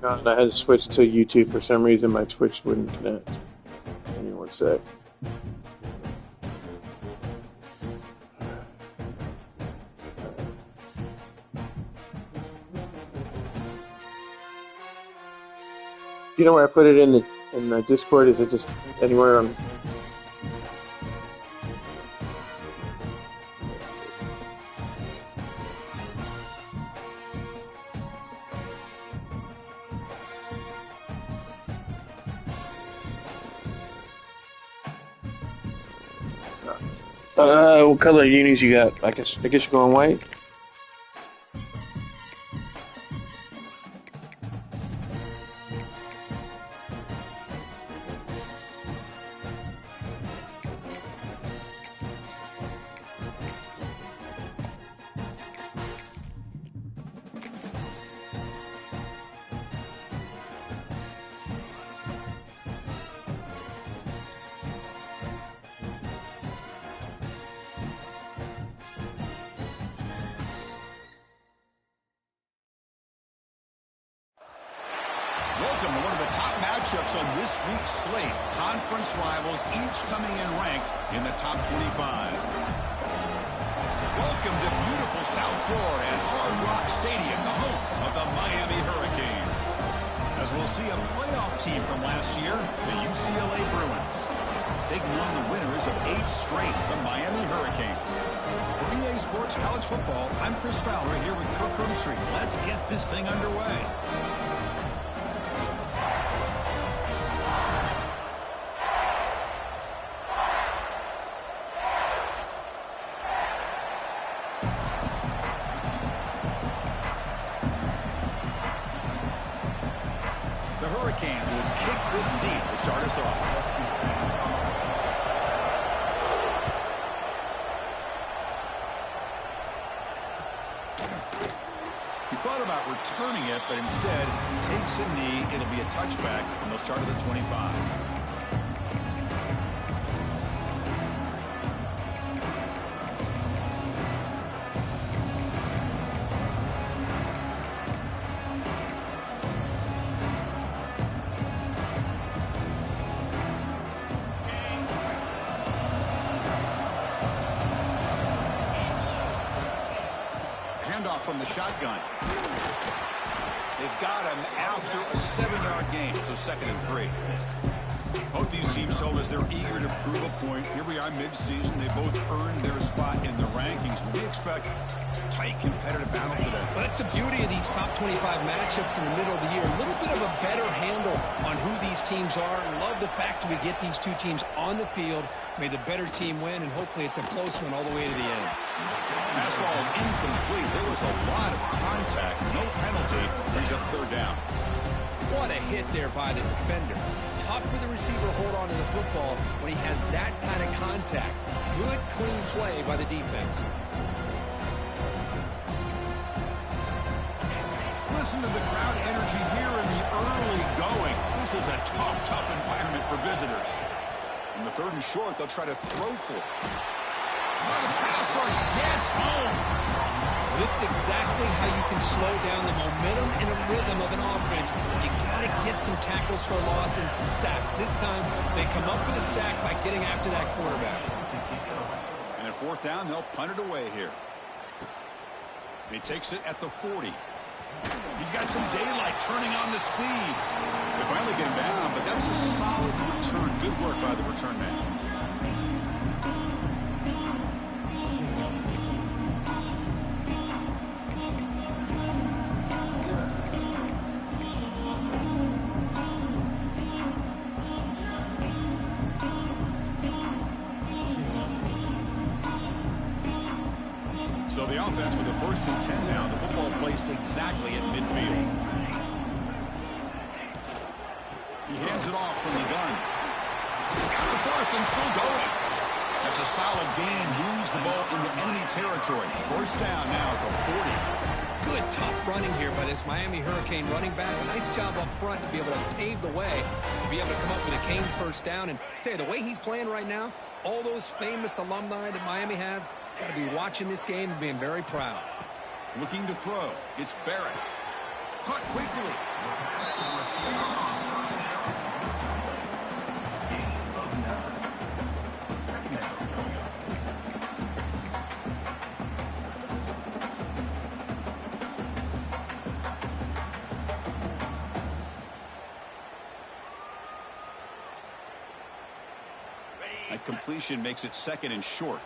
on. I had to switch to YouTube for some reason. My Twitch wouldn't connect. Give me one sec. You know where I put it in the Discord? Is it just anywhere on? What color unis you got? I guess you're going white. Welcome to one of the top matchups on this week's slate. Conference rivals, each coming in ranked in the top 25. Welcome to beautiful South Florida and Hard Rock Stadium, the home of the Miami Hurricanes. As we'll see a playoff team from last year, the UCLA Bruins, taking on the winners of 8 straight, the Miami Hurricanes. For EA Sports College Football, I'm Chris Fowler here with Kirk Herbstreit. Let's get this thing underway. Hurricanes will kick this deep to start us off. He thought about returning it, but instead takes a knee. It'll be a touchback, and they'll start at the 25. Handoff from the shotgun. They've got him after a 7-yard gain, so 2nd and 3. Both these teams told us they're eager to prove a point. Here we are mid-season. They both earned their spot in the rankings. We expect a tight, competitive battle today. Well, that's the beauty of these top 25 matchups in the middle of the year. A little bit of a better handle on who these teams are. Love the fact that we get these two teams on the field. May the better team win, and hopefully it's a close one all the way to the end. Pass ball is incomplete. There was a lot of contact. No penalty. Brings up 3rd down. What a hit there by the defender. Tough for the receiver to hold on to the football when he has that kind of contact. Good, clean play by the defense. Listen to the crowd energy here in the early going. This is a tough environment for visitors. In the 3rd and short, they'll try to throw for it. Well, the pass rush gets home. This is exactly how you can slow down the momentum and the rhythm of an offense. You got to get some tackles for loss and some sacks. This time, they come up with a sack by getting after that quarterback. And at 4th down, they'll punt it away here. And he takes it at the 40. He's got some daylight turning on the speed. They finally get him down, but that's a solid return. Good work by the return man. So the offense with the 1st and 10 now. The football placed exactly at midfield. He hands it off from the gun. He's got the 1st and still going. That's a solid gain. Moves the ball into enemy territory. 1st down now at the 40. Good, tough running here by this Miami Hurricane running back. A nice job up front to be able to pave the way, to be able to come up with a Canes 1st down. And tell you, the way he's playing right now, all those famous alumni that Miami have, got to be watching this game and being very proud. Looking to throw. It's Barrett. caught quickly. A completion makes it 2nd and short.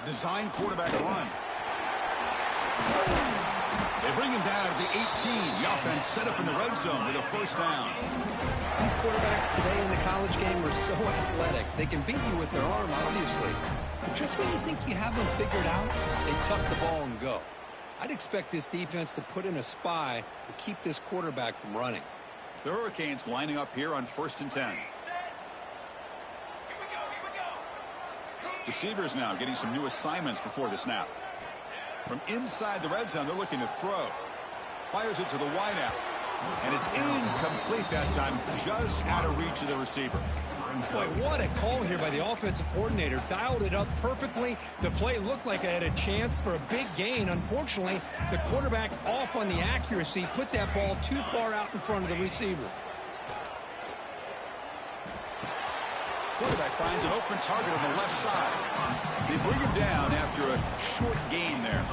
Design quarterback run. They bring him down at the 18. The offense set up in the red zone with a first down. These quarterbacks today in the college game are so athletic. They can beat you with their arm, obviously. But just when you think you have them figured out, they tuck the ball and go. I'd expect this defense to put in a spy to keep this quarterback from running. The Hurricanes lining up here on 1st and 10. Receivers now getting some new assignments before the snap. From inside the red zone, they're looking to throw. Fires it to the wideout. And it's incomplete that time, just out of reach of the receiver. Boy, what a call here by the offensive coordinator. Dialed it up perfectly. The play looked like it had a chance for a big gain. Unfortunately, the quarterback off on the accuracy, put that ball too far out in front of the receiver. Quarterback finds an open target on the left side. They bring him down after a short gain there.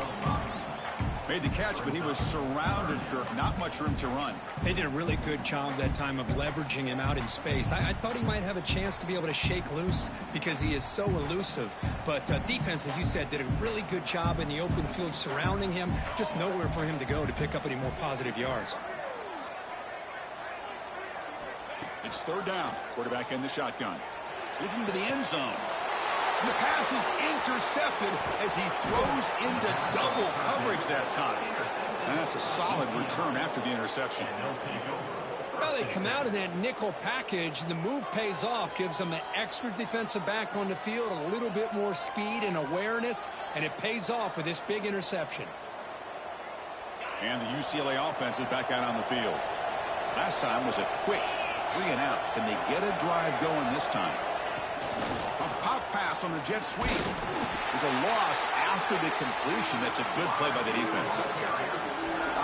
Made the catch, but he was surrounded, Kirk. Not much room to run. They did a really good job that time of leveraging him out in space. I thought he might have a chance to be able to shake loose because he is so elusive. But defense, as you said, did a really good job in the open field surrounding him. Just nowhere for him to go to pick up any more positive yards. It's 3rd down. Quarterback in the shotgun. Looking to the end zone. And the pass is intercepted as he throws into double coverage that time. And that's a solid return after the interception. Well, they come out in that nickel package, and the move pays off. Gives them an extra defensive back on the field, a little bit more speed and awareness, and it pays off with this big interception. And the UCLA offense is back out on the field. Last time was a quick 3 and out. Can they get a drive going this time? A pop pass on the jet sweep. There's a loss after the completion. That's a good play by the defense.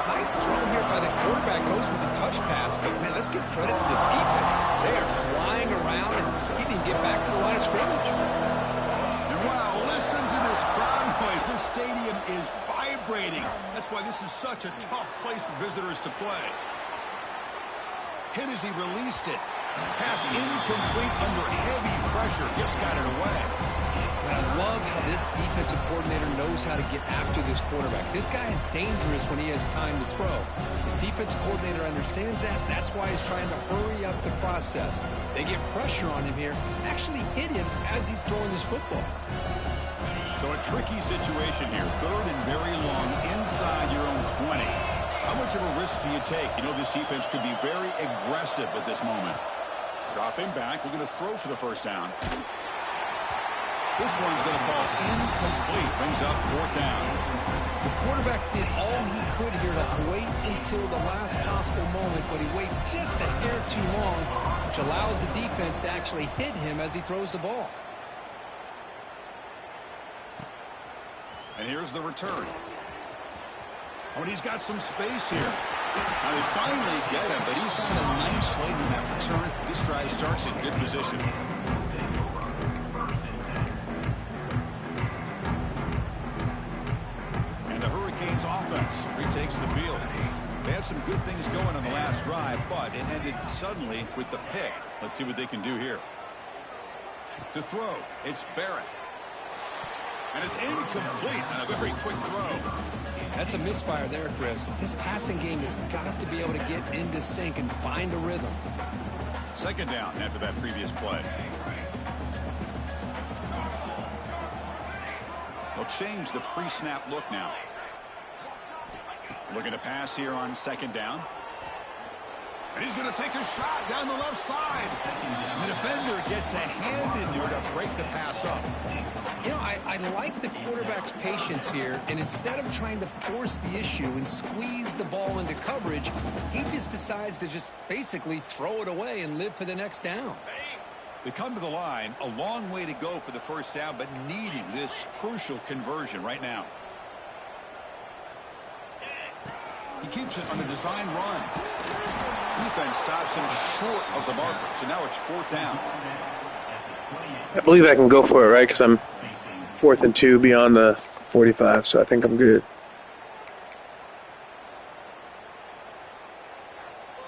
Nice throw here by the quarterback. Goes with the touch pass. But, man, let's give credit to this defense. They are flying around, and he didn't get back to the line of scrimmage. And wow, listen to this crowd noise. This stadium is vibrating. That's why this is such a tough place for visitors to play. Hit as he released it. Pass incomplete under heavy pressure. Just got it away. And I love how this defensive coordinator knows how to get after this quarterback. This guy is dangerous when he has time to throw. The defensive coordinator understands that. That's why he's trying to hurry up the process. They get pressure on him here. Actually hit him as he's throwing this football. So a tricky situation here. 3rd and very long inside your own 20. How much of a risk do you take? You know this defense could be very aggressive at this moment. Dropping back, looking to throw for the first down. This one's going to fall incomplete. Brings up 4th down. The quarterback did all he could here to wait until the last possible moment, but he waits just a hair too long, which allows the defense to actually hit him as he throws the ball. And here's the return. Oh, and he's got some space here. Now they finally get him, but he found a nice lane in that return. This drive starts in good position. And the Hurricanes offense retakes the field. They had some good things going on the last drive, but it ended suddenly with the pick. Let's see what they can do here. To throw, it's Barrett. And it's incomplete on a very quick throw. That's a misfire there, Chris. This passing game has got to be able to get into sync and find a rhythm. 2nd down after that previous play. They'll change the pre-snap look now. Looking to pass here on 2nd down. And he's going to take a shot down the left side. The defender gets a hand in there to break the pass up. You know, I like the quarterback's patience here, and instead of trying to force the issue and squeeze the ball into coverage, he just decides to just basically throw it away and live for the next down. They come to the line, a long way to go for the first down, but needing this crucial conversion right now. He keeps it on the design run. Defense stops him short of the marker, so now it's 4th down. I believe I can go for it, right? Because I'm 4th and 2 beyond the 45, so I think I'm good.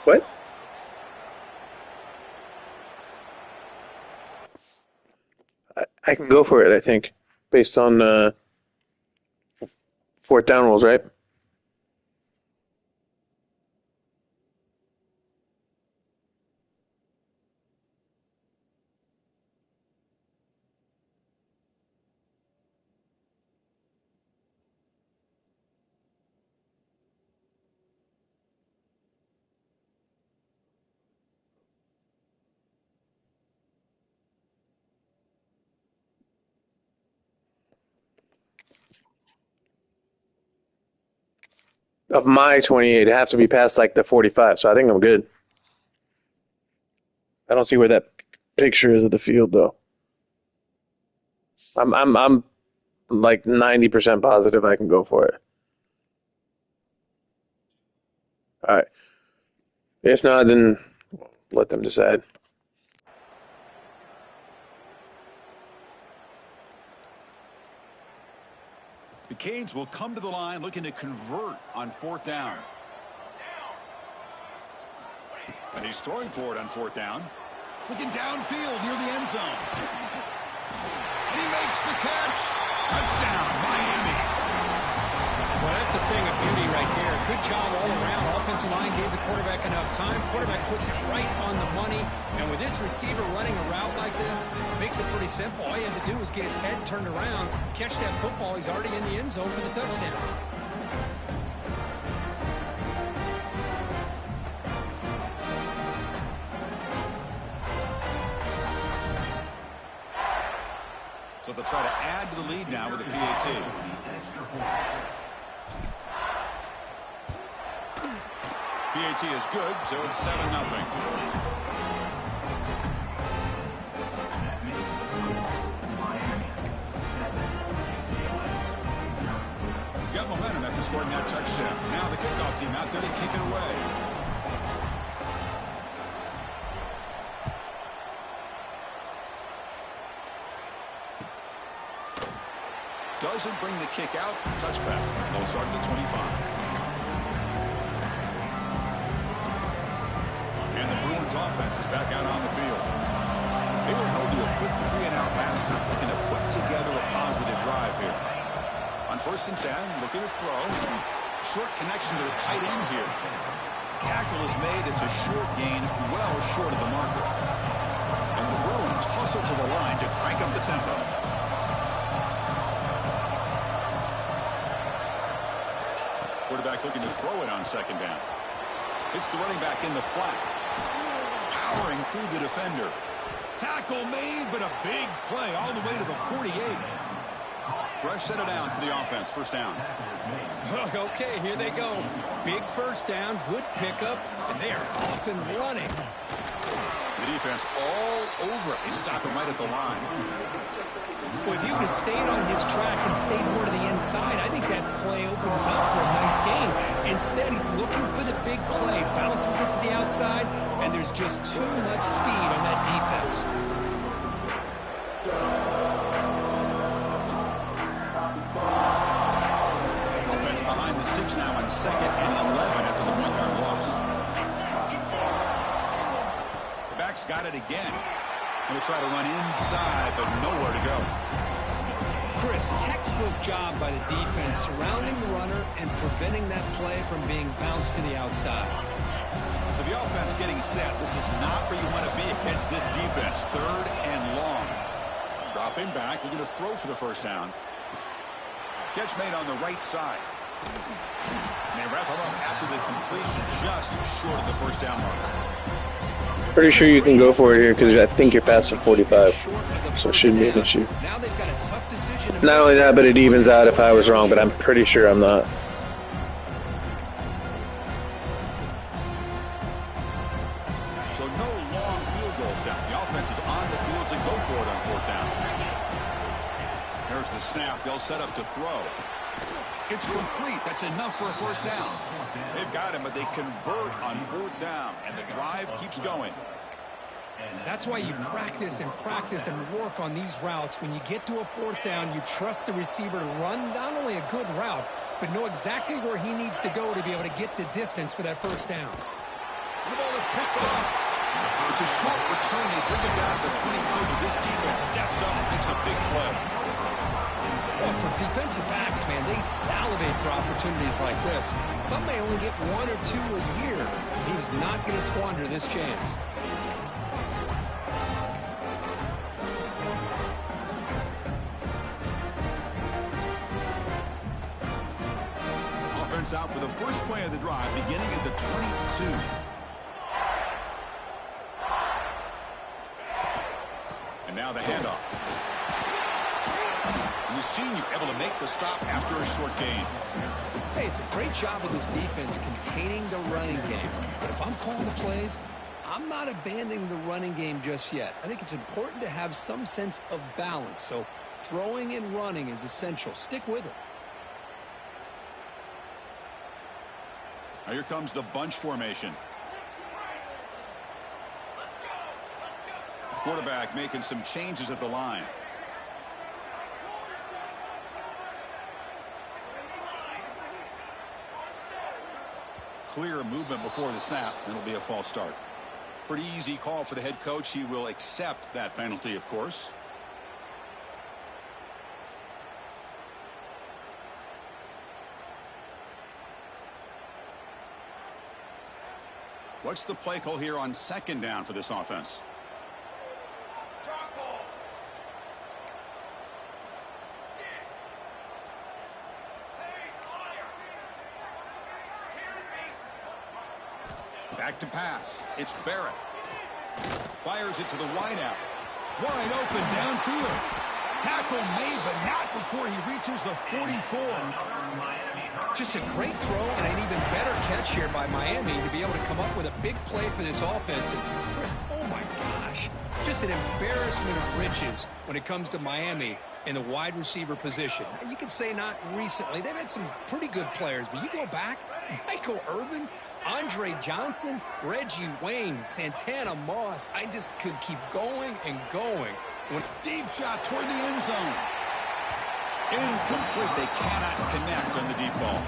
What? I can go for it, I think, based on 4th down rules, right? Of my 28, it has to be past like the 45, so I think I'm good. I don't see where that picture is of the field though. I'm like 90% positive I can go for it. All right. If not, then let them decide. The Canes will come to the line looking to convert on 4th down. And he's throwing for it on 4th down. Looking downfield near the end zone. And he makes the catch. Touchdown, Miami. Well, that's a thing of beauty right there. Good job all around. Offensive line gave the quarterback enough time. Quarterback puts it right on the money. And with this receiver running a route like this, it makes it pretty simple. All you have to do is get his head turned around, catch that football. He's already in the end zone for the touchdown. So they'll try to add to the lead now with a PAT. PAT is good, so it's 7-0. Got momentum after scoring that touchdown. Now the kickoff team out there to kick it away. Doesn't bring the kick out. Touchback. They'll start at the 25. And the Bruins offense is back out on the field. They were held to a quick 3-and-out last time, looking to put together a positive drive here. On 1st and 10, looking to throw. Short connection to the tight end here. Tackle is made. It's a short gain, well short of the marker. And the Bruins hustle to the line to crank up the tempo. Quarterback looking to throw it on 2nd down. It's the running back in the flat. Powering through the defender. Tackle made, but a big play all the way to the 48. Fresh set of downs for the offense. 1st down. Okay, here they go. Big 1st down, good pickup, and they are off and running. The defense all over it. They stop him right at the line. Well, if he would have stayed on his track and stayed more to the inside, I think that play opens up for a nice game. Instead, he's looking for the big play, bounces it to the outside, and there's just too much speed on that defense. Offense behind the 6 now on 2nd and 11 after the 1-yard loss. The back's got it again. He'll try to run inside, but nowhere to go. Chris, textbook job by the defense surrounding the runner and preventing that play from being bounced to the outside. So the offense getting set. This is not where you want to be against this defense. 3rd and long. Dropping back, looking to throw for the 1st down. Catch made on the right side. And they wrap him up after the completion just short of the 1st down marker. Pretty sure you can go for it here because I think you're past the 45, so it shouldn't be an issue. Now they've got a tough decision. Not only that, but it evens out if I was wrong, but I'm pretty sure I'm not. So no long field goal attempt. The offense is on the field it on fourth down. There's the snap. They'll set up to throw. It's complete. That's enough for a first down. They've got him, but they convert on fourth down, and the drive keeps going. That's why you practice and work on these routes. When you get to a fourth down, you trust the receiver to run not only a good route, but know exactly where he needs to go to be able to get the distance for that first down. The ball is picked up. It's a short return. They bring it down to the 22, but this defense steps up and makes a big play. Well, for defensive backs, man, they salivate for opportunities like this. Some may only get one or two a year. He was not going to squander this chance. Offense out for the first play of the drive, beginning at the 22. And now the handoff. The senior able to make the stop after a short gain. Hey, it's a great job of this defense containing the running game. But if I'm calling the plays, I'm not abandoning the running game just yet. I think it's important to have some sense of balance. So throwing and running is essential. Stick with it. Now here comes the bunch formation. Quarterback making some changes at the line. Clear movement before the snap, and it'll be a false start. Pretty easy call for the head coach. He will accept that penalty, of course. What's the play call here on second down for this offense? Back to pass. It's Barrett. Fires it to the wideout. Wide open downfield. Tackle made, but not before he reaches the 44. Just a great throw and an even better catch here by Miami to be able to come up with a big play for this offense. And Chris, oh my gosh, just an embarrassment of riches when it comes to Miami in the wide receiver position. You could say not recently. They've had some pretty good players, but you go back, Michael Irvin, Andre Johnson, Reggie Wayne, Santana Moss. I just could keep going and going. Deep shot toward the end zone. Incomplete. They cannot connect on the deep ball.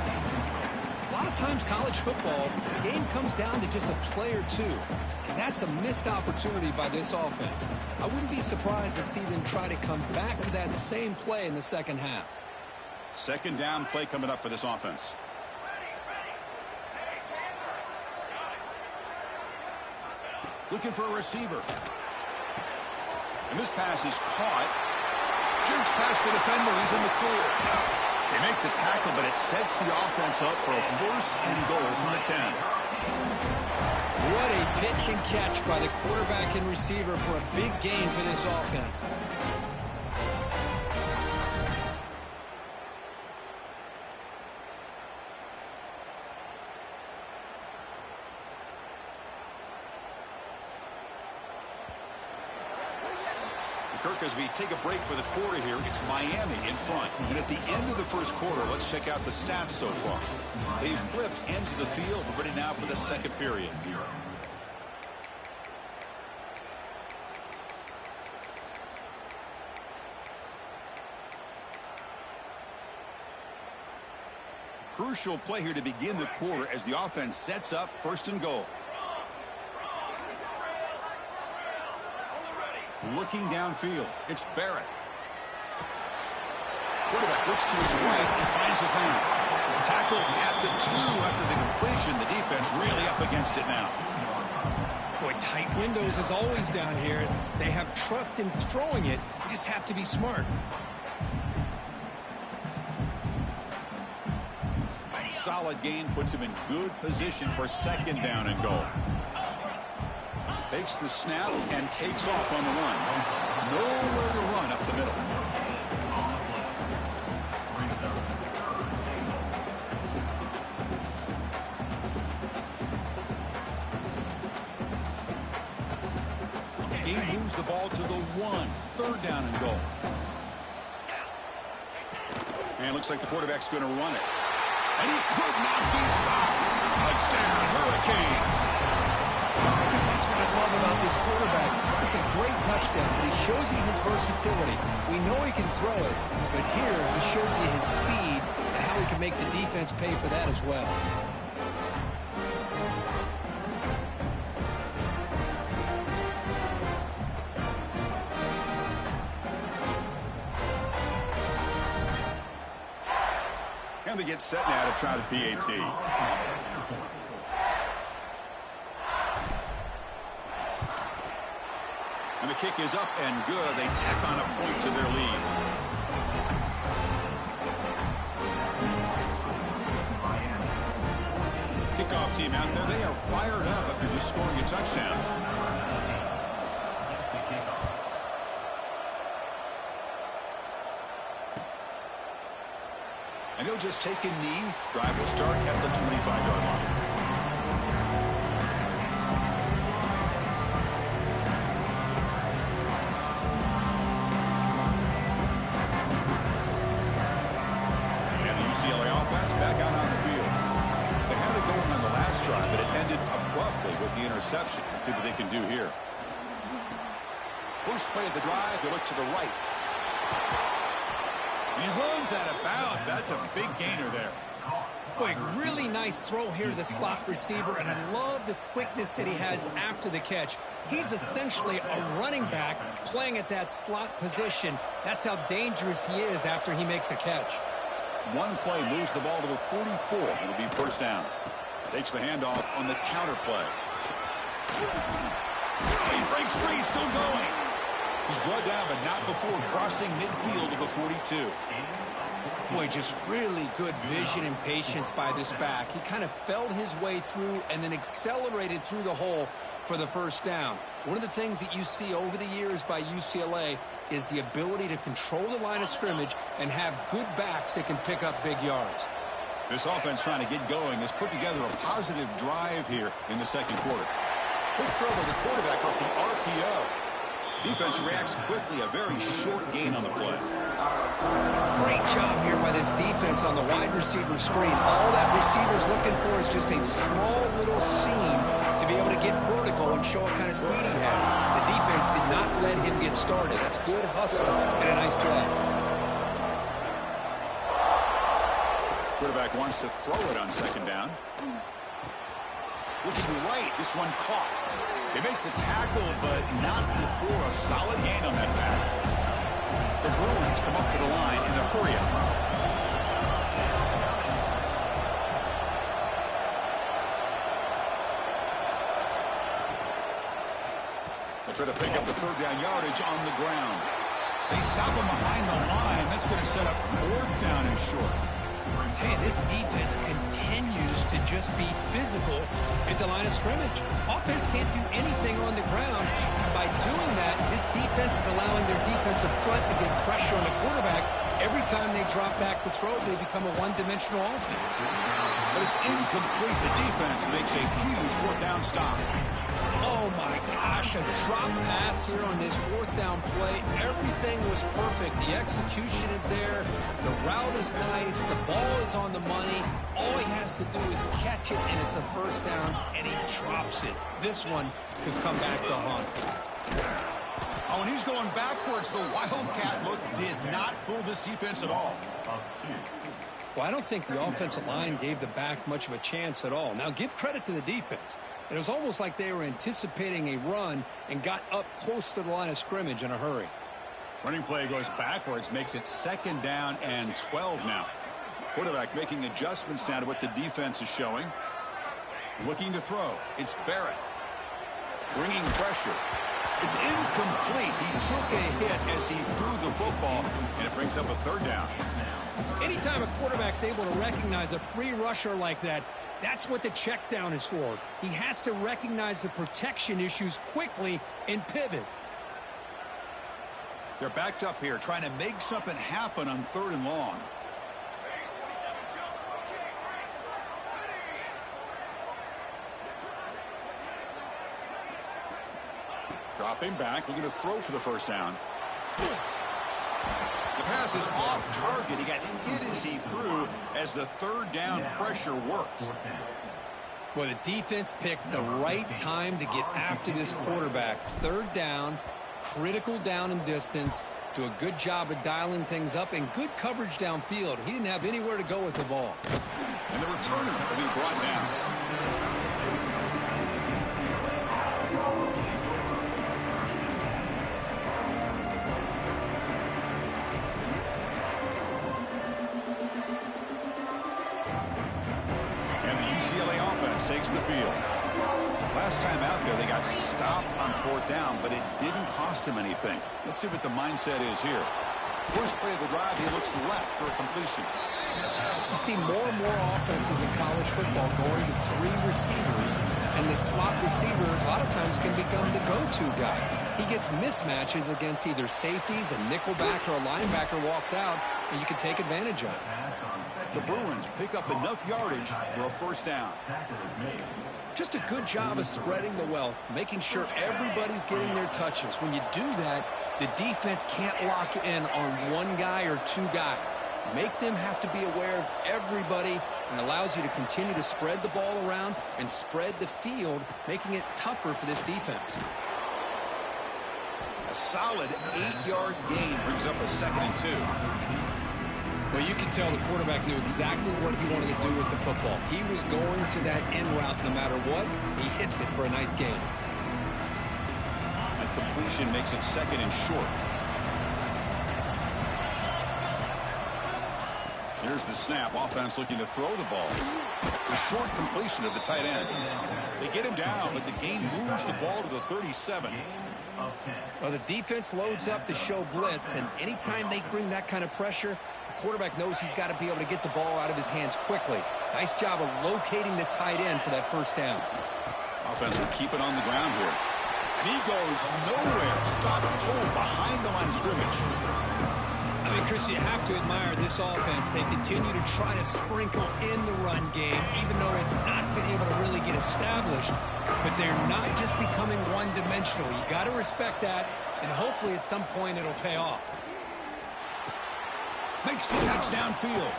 A lot of times college football, the game comes down to just a play or two. And that's a missed opportunity by this offense. I wouldn't be surprised to see them try to come back to that same play in the second half. Second down play coming up for this offense. Looking for a receiver. And this pass is caught. Jerks past the defender. He's in the clear. They make the tackle, but it sets the offense up for a first and goal from the 10. What a pitch and catch by the quarterback and receiver for a big gain for this offense. Kirk, as we take a break for the quarter here, it's Miami in front. And at the end of the first quarter, let's check out the stats so far. They've flipped ends of the field. We're ready now for the second period. Crucial play here to begin the quarter as the offense sets up first and goal. Looking downfield, it's Barrett. Quarterback looks to his right and finds his man. Tackle at the 2 after the completion. The defense really up against it now. Boy, tight windows as always down here. They have trust in throwing it. You just have to be smart. Solid gain puts him in good position for second down and goal. Takes the snap and takes off on the run. Nowhere to run up the middle. He moves the ball to the 1. third down and goal. And it looks like the quarterback's going to run it. And he could not be stopped. Touchdown, Hurricanes. Because that's what I love about this quarterback. It's a great touchdown, but he shows you his versatility. We know he can throw it, but here he shows you his speed and how he can make the defense pay for that as well. And they get set now to try the PAT. And the kick is up and good. They tack on a point to their lead. Kickoff team out there. They are fired up after just scoring a touchdown. And he'll just take a knee. Drive will start at the 25-yard line. And the UCLA offense back out on the field. They had it going on the last drive, but it ended abruptly with the interception. Let's see what they can do here. First play of the drive, they look to the right. And he runs out of bounds. That's a big gainer there. Boy, really nice throw here to the slot receiver, and I love the quickness that he has after the catch. He's essentially a running back playing at that slot position. That's how dangerous he is after he makes a catch. One play moves the ball to the 44. It'll be first down. Takes the handoff on the counter play. He breaks free, still going. He's brought down, but not before crossing midfield of the 42. Boy, just really good vision and patience by this back. He kind of felt his way through and then accelerated through the hole for the first down. One of the things that you see over the years by UCLA is the ability to control the line of scrimmage and have good backs that can pick up big yards. This offense trying to get going has put together a positive drive here in the second quarter. Quick throw by the quarterback off the RPO. Defense reacts quickly, a very short gain on the play. Great job here by this defense on the wide receiver screen. All that receiver's looking for is just a small little seam to be able to get vertical and show what kind of speed he has. The defense did not let him get started. That's good hustle and a nice play. Quarterback wants to throw it on second down. Looking right, this one caught. They make the tackle, but not before a solid gain on that pass. The Bruins come up to the line in a hurry-up. They'll try to pick up the third down yardage on the ground. They stop him behind the line. That's going to set up fourth down and short. Hey, this defense continues to just be physical at the line of scrimmage. Offense can't do anything on the ground. And by doing that, this defense is allowing their defensive front to get pressure on the quarterback. Every time they drop back to throw, they become a one-dimensional offense. But it's incomplete. The defense makes a huge fourth down stop. Oh, my gosh, a drop pass here on this fourth down play. Everything was perfect. The execution is there. The route is nice. The ball is on the money. All he has to do is catch it, and it's a first down, and he drops it. This one could come back to haunt. Oh, and he's going backwards. The Wildcat look did not fool this defense at all. Well, I don't think the offensive line gave the back much of a chance at all. Now, give credit to the defense. It was almost like they were anticipating a run and got up close to the line of scrimmage in a hurry. Running play goes backwards, makes it second down and 12 now. Quarterback making adjustments down to what the defense is showing. Looking to throw. It's Barrett. Bringing pressure. It's incomplete. He took a hit as he threw the football, and it brings up a third down. Anytime a quarterback's able to recognize a free rusher like that, that's what the check down is for. He has to recognize the protection issues quickly and pivot. They're backed up here, trying to make something happen on third and long. Dropping back, looking to throw for the first down. pass is off target. He got hit as he threw as the third down pressure worked. Well, the defense picks the right time to get after this quarterback. Third down, critical down and distance. Do a good job of dialing things up and good coverage downfield. He didn't have anywhere to go with the ball. And the returner will be brought down. Takes the field. Last time out there, they got stopped on fourth down, but it didn't cost him anything. Let's see what the mindset is here. First play of the drive, he looks left for a completion. You see more and more offenses in college football going to three receivers, and the slot receiver a lot of times can become the go-to guy. He gets mismatches against either safeties, a nickelback, or a linebacker walked out, and you can take advantage of it. The Bruins pick up enough yardage for a first down. Just a good job of spreading the wealth, making sure everybody's getting their touches. When you do that, the defense can't lock in on one guy or two guys. Make them have to be aware of everybody and allows you to continue to spread the ball around and spread the field, making it tougher for this defense. A solid 8-yard gain brings up a 2nd and 2. Well, you can tell the quarterback knew exactly what he wanted to do with the football. He was going to that end route no matter what. He hits it for a nice gain. That completion makes it 2nd and short. Here's the snap. Offense looking to throw the ball. The short completion of the tight end. They get him down, but the game moves the ball to the 37. Well, the defense loads up to show blitz, and anytime they bring that kind of pressure, quarterback knows he's got to be able to get the ball out of his hands quickly. Nice job of locating the tight end for that first down. Offense will keep it on the ground here. And he goes nowhere. Stop cold behind the line of scrimmage. I mean, Chris, you have to admire this offense. They continue to try to sprinkle in the run game, even though it's not been able to really get established. But they're not just becoming one-dimensional. You got to respect that, and hopefully at some point it'll pay off. Makes the catch downfield.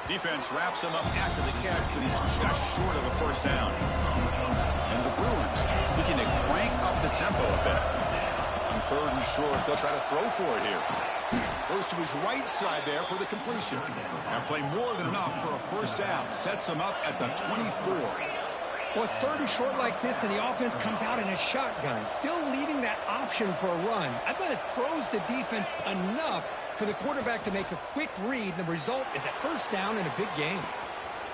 Defense wraps him up after the catch, but he's just short of a first down. And the Bruins looking to crank up the tempo a bit. On 3rd and short, they'll try to throw for it here. Goes to his right side there for the completion. Now play more than enough for a first down. Sets him up at the 24. Well, it's 3rd and short like this, and the offense comes out in a shotgun, still leaving that option for a run. I thought it throws the defense enough for the quarterback to make a quick read, and the result is a first down and a big gain.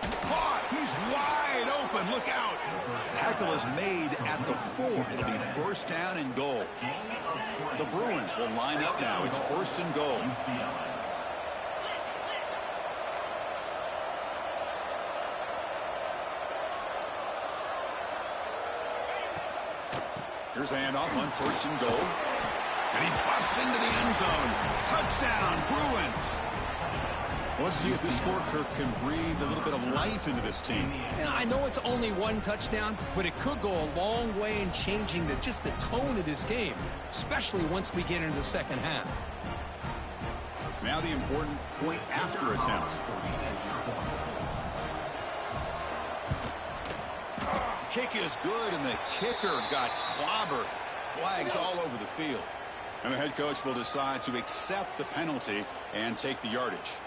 Caught! He's wide open. Look out! Tackle is made at the 4. It'll be first down and goal. The Bruins will line up now. It's 1st and goal. Here's the handoff on 1st and goal. And he busts into the end zone. Touchdown, Bruins. Let's see if this scorecard can breathe a little bit of life into this team. Yeah, I know it's only one touchdown, but it could go a long way in changing just the tone of this game, especially once we get into the second half. Now the important point after attempt. Kick is good, and the kicker got clobbered. Flags all over the field. And the head coach will decide to accept the penalty and take the yardage.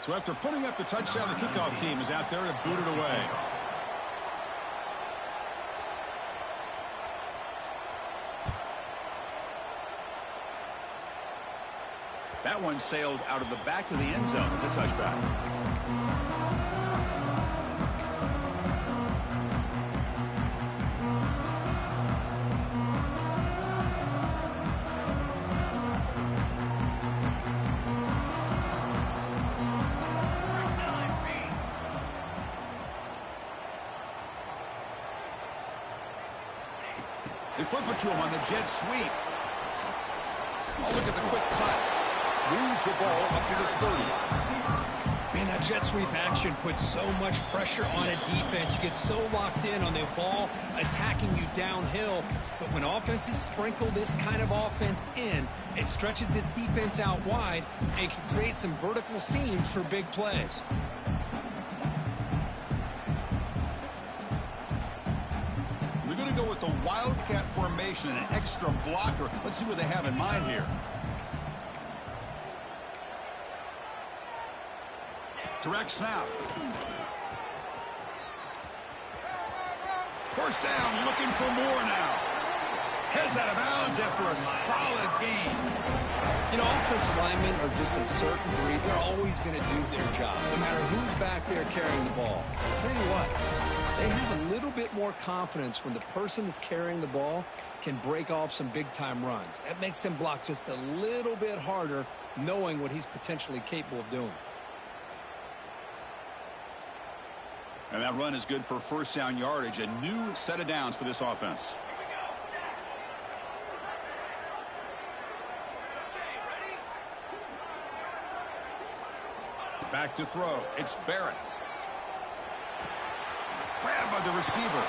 So after putting up the touchdown, the kickoff team is out there to boot it away. That one sails out of the back of the end zone with the touchback. They flip it to him on the jet sweep. Oh, look at the quick cut. Moves the ball up to the 30. Man, that jet sweep action puts so much pressure on a defense. You get so locked in on the ball attacking you downhill. But when offenses sprinkle this kind of offense in, it stretches this defense out wide and can create some vertical seams for big plays. We're going to go with the Wildcat formation and an extra blocker. Let's see what they have in mind here. Direct snap. First down, looking for more now. Heads out of bounds after a solid gain. You know, offensive linemen are just a certain breed. They're always going to do their job, no matter who's back there carrying the ball. I'll tell you what, they have a little bit more confidence when the person that's carrying the ball can break off some big-time runs. That makes them block just a little bit harder, knowing what he's potentially capable of doing. And that run is good for first down yardage. A new set of downs for this offense. Back to throw. It's Barrett. Grabbed by the receiver.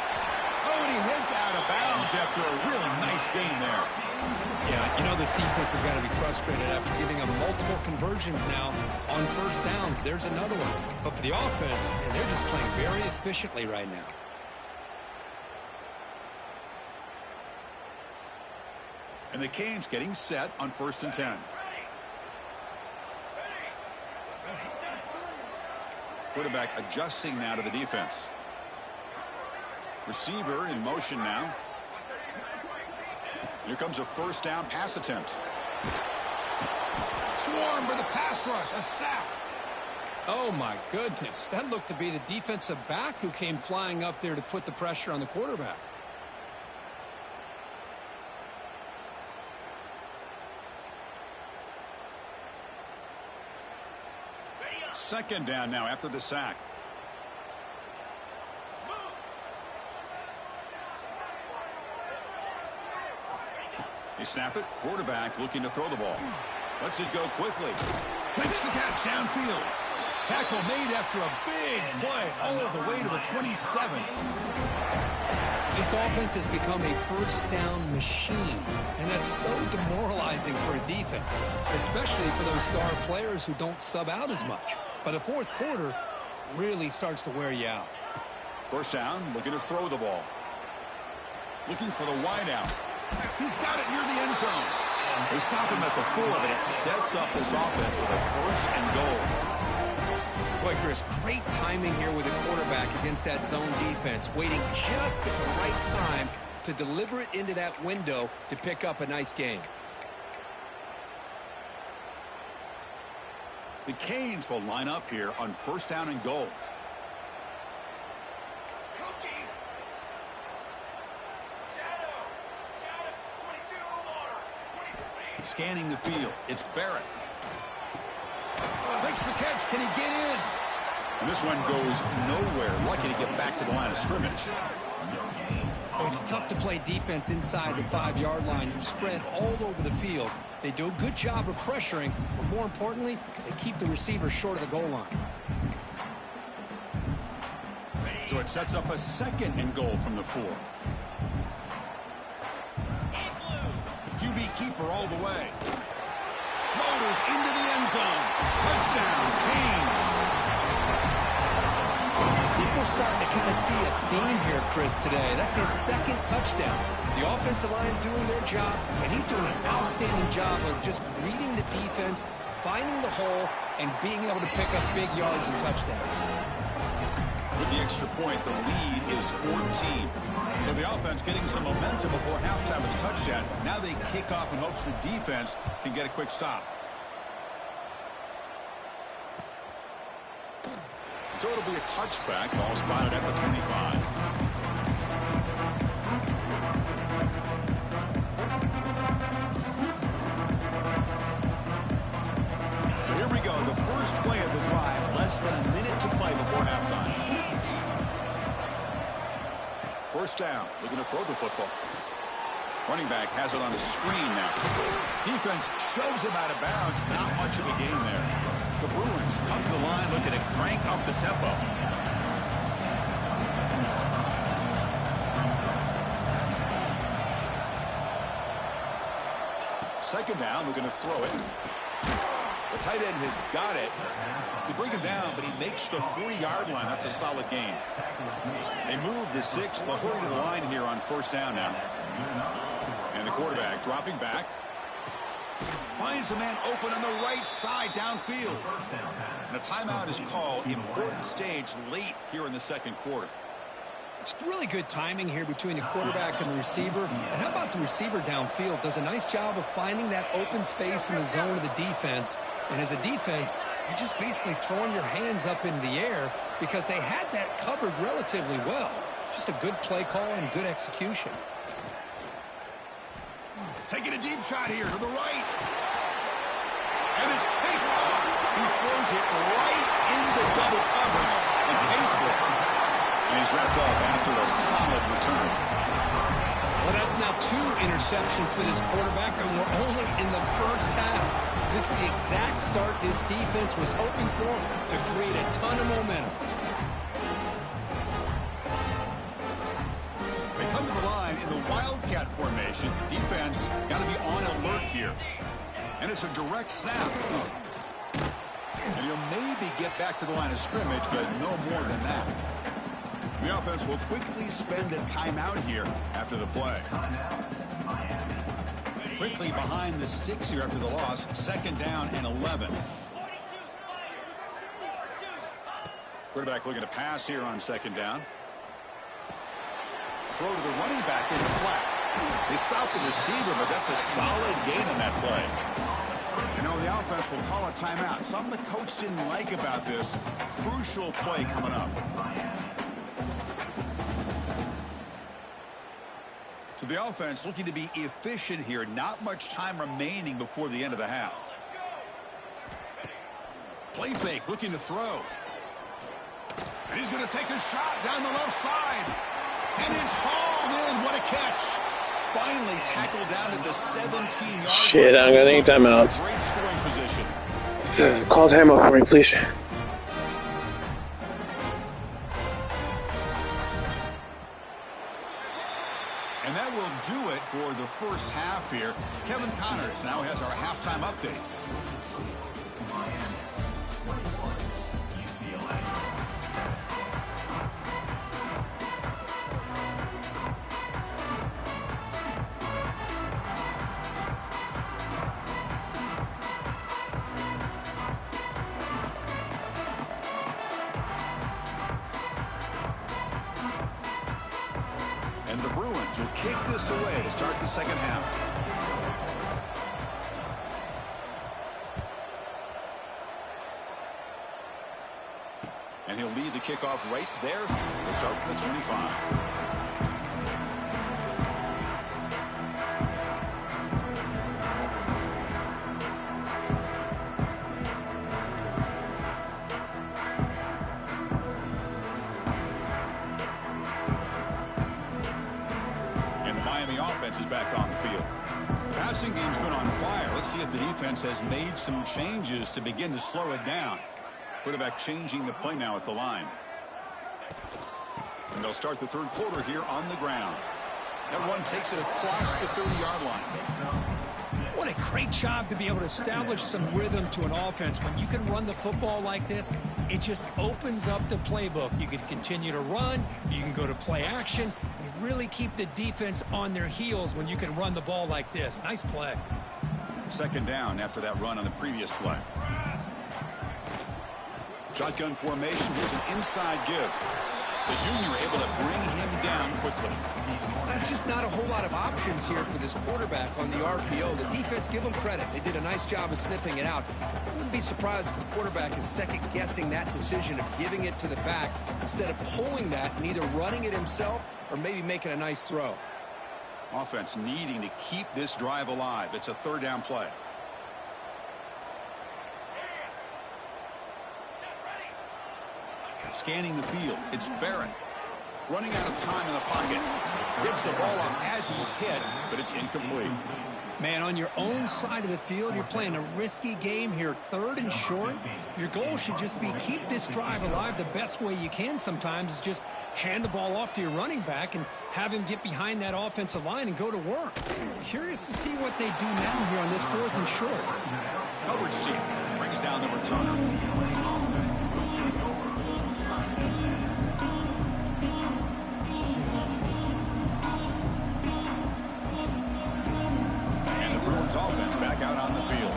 Oh, and he heads out of bounds after a really nice gain there. Yeah, you know this defense has got to be frustrated after giving them multiple conversions now on first downs. There's another one. But for the offense, and they're just playing very efficiently right now. And the Canes getting set on 1st and 10. Quarterback adjusting now to the defense. Receiver in motion now. Here comes a first down pass attempt. Swarm for the pass rush. A sack. Oh, my goodness. That looked to be the defensive back who came flying up there to put the pressure on the quarterback. Second down now after the sack. They snap it. Quarterback looking to throw the ball. Lets it go quickly. Makes the catch downfield. Tackle made after a big play all the way to the 27. This offense has become a first down machine, and that's so demoralizing for a defense, especially for those star players who don't sub out as much. By the fourth quarter, it really starts to wear you out. First down, looking to throw the ball. Looking for the wideout. He's got it near the end zone. They stop him at the 4, but it sets up this offense with a first and goal. Boy, Chris, great timing here with the quarterback against that zone defense, waiting just at the right time to deliver it into that window to pick up a nice gain. The Canes will line up here on first down and goal. Scanning the field. It's Barrett. Makes the catch. Can he get in? And this one goes nowhere. Lucky to get back to the line of scrimmage. It's tough to play defense inside the 5-yard line. You're spread all over the field. They do a good job of pressuring, but more importantly, they keep the receiver short of the goal line. So it sets up a second and goal from the 4. QB keeper all the way. Motors into the end zone. Touchdown, Canes. I think we're starting to kind of see a theme here, Chris, today. That's his second touchdown. The offensive line doing their job, and he's doing an outstanding job of just reading the defense, finding the hole, and being able to pick up big yards and touchdowns. With the extra point, the lead is 14. So the offense getting some momentum before halftime with a touchdown. Now they kick off in hopes the defense can get a quick stop. So it'll be a touchback. Ball spotted at the 25. So here we go. The first play of the drive. Less than a minute to play before halftime. First down. Looking to throw the football. Running back has it on the screen now. Defense shoves him out of bounds. Not much of a gain there. The Bruins come to the line looking to crank up the tempo. Second down, we're going to throw it. The tight end has got it. They bring him down, but he makes the 40-yard line. That's a solid gain. They move the 6. They'll hurry to the line here on first down now. And the quarterback dropping back. Finds a man open on the right side downfield. And a timeout is called. Important stage late here in the second quarter. It's really good timing here between the quarterback and the receiver. And how about the receiver downfield? Does a nice job of finding that open space in the zone of the defense. And as a defense, you're just basically throwing your hands up into the air because they had that covered relatively well. Just a good play call and good execution. Taking a deep shot here to the right. And it's picked off. He throws it right into double coverage and pays for it. And he's wrapped up after a solid return. Well, that's now 2 interceptions for this quarterback, and we're only in the first half. This is the exact start this defense was hoping for to create a ton of momentum. They come to the line in the Wildcat formation. Defense got to be on alert here. And it's a direct snap. And he'll maybe get back to the line of scrimmage, but no more than that. The offense will quickly spend a timeout here after the play. Quickly behind the 6 here after the loss. Second down and 11. Quarterback looking to pass here on second down. Throw to the running back in the flat. They stop the receiver, but that's a solid gain on that play. You know, the offense will call a timeout. Something the coach didn't like about this. Crucial play coming up. So the offense looking to be efficient here. Not much time remaining before the end of the half. Play fake, looking to throw. And he's going to take a shot down the left side. And it's hauled in. What a catch. Finally tackled down at the 17-yard. Shit, I'm going to need timeouts. Great scoring position. Call timeout for me, please. And that will do it for the first half here. Kevin Connors now has our halftime update. And the Bruins will kick this away to start the second half. And he'll lead the kickoff right there. We'll start from the 25. Offense is back on the field. The passing game's been on fire. Let's see if the defense has made some changes to begin to slow it down. Quarterback changing the play now at the line. And they'll start the third quarter here on the ground. That one takes it across the 30-yard line. What a great job to be able to establish some rhythm to an offense. When you can run the football like this, it just opens up the playbook. You can continue to run. You can go to play action. You really keep the defense on their heels when you can run the ball like this. Nice play. Second down after that run on the previous play. Shotgun formation. Here's an inside give. The junior able to bring him down quickly. There's just not a whole lot of options here for this quarterback on the RPO. The defense, give them credit. They did a nice job of sniffing it out. I wouldn't be surprised if the quarterback is second-guessing that decision of giving it to the back instead of pulling that and either running it himself or maybe making a nice throw. Offense needing to keep this drive alive. It's a third down play. Scanning the field. It's Barrett. Running out of time in the pocket. Gets the ball off as he's hit, but it's incomplete. Man, on your own side of the field, you're playing a risky game here, 3rd and short. Your goal should just be keep this drive alive the best way you can sometimes is just hand the ball off to your running back and have him get behind that offensive line and go to work. Curious to see what they do now here on this 4th and short. Coverage team brings down the returner. Offense back out on the field.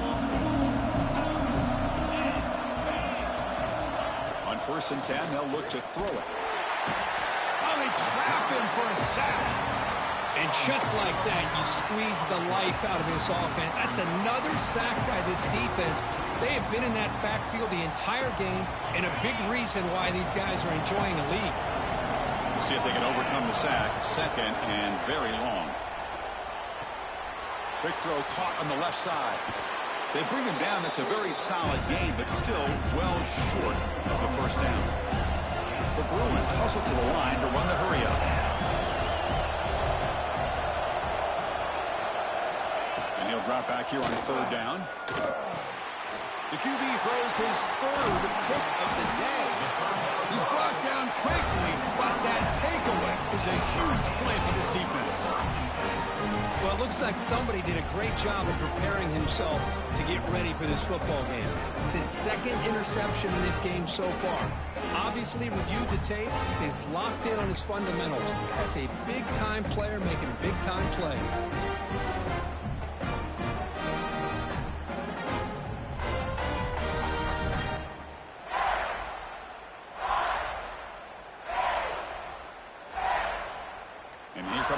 On 1st and 10, they'll look to throw it. Oh, they trap him for a sack. And just like that, you squeeze the life out of this offense. That's another sack by this defense. They have been in that backfield the entire game, and a big reason why these guys are enjoying the lead. We'll see if they can overcome the sack. 2nd and very long. Big throw caught on the left side. They bring him down. That's a very solid game, but still well short of the 1st down. The Bruins hustle to the line to run the hurry-up. And he'll drop back here on 3rd down. The QB throws his 3rd pick of the day. He's brought down quickly, but that takeaway is a huge play for this defense. Well, it looks like somebody did a great job of preparing himself to get ready for this football game. It's his 2nd interception in this game so far. Obviously reviewed the tape, is locked in on his fundamentals. That's a big-time player making big-time plays.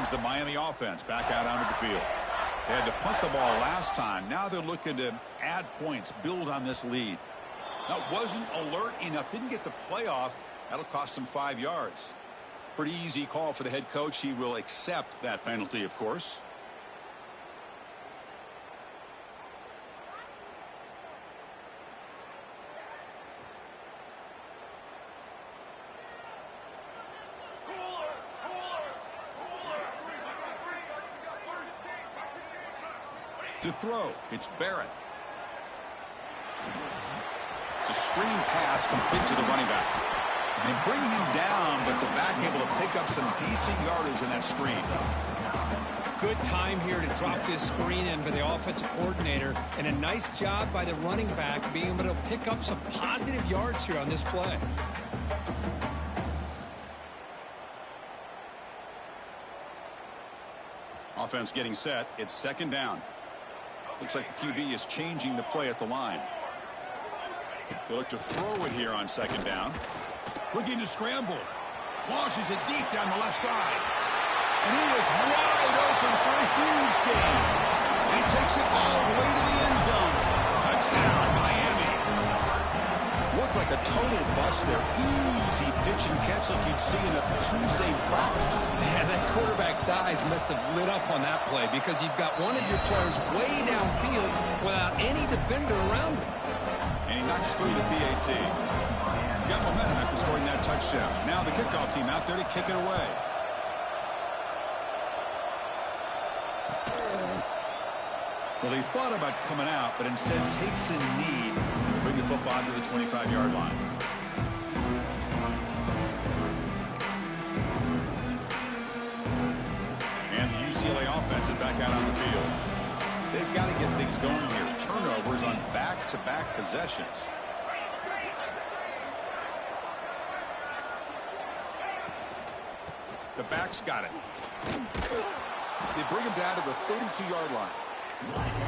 The Miami offense back out onto the field. They had to punt the ball last time. Now they're looking to add points, build on this lead. That wasn't alert enough. Didn't get the playoff. That'll cost them 5 yards. Pretty easy call for the head coach. He will accept that penalty, of course. To throw, it's Barrett. It's a screen pass complete to the running back. They bring him down, but the back able to pick up some decent yardage in that screen. Good time here to drop this screen in for the offensive coordinator, and a nice job by the running back being able to pick up some positive yards here on this play. Offense getting set. It's 2nd down. Looks like the QB is changing the play at the line. They look to throw it here on 2nd down. Looking to scramble. Launches it deep down the left side. And he is wide open for a huge gain. And he takes it all the way to the end zone. Touchdown, Miami. Looked like a total bust there. Easy pitch and catch like you'd see in a Tuesday practice. Man, that quarterback's eyes must have lit up on that play because you've got one of your players way downfield without any defender around him. And he knocks through the PAT. Got momentum after scoring that touchdown. Now the kickoff team out there to kick it away. Well, he thought about coming out, but instead takes a knee to bring the football to the 25-yard line. And the UCLA offense is back out on the field. They've got to get things going here. Turnovers on back-to-back possessions. The back's got it. They bring him down to the 32-yard line.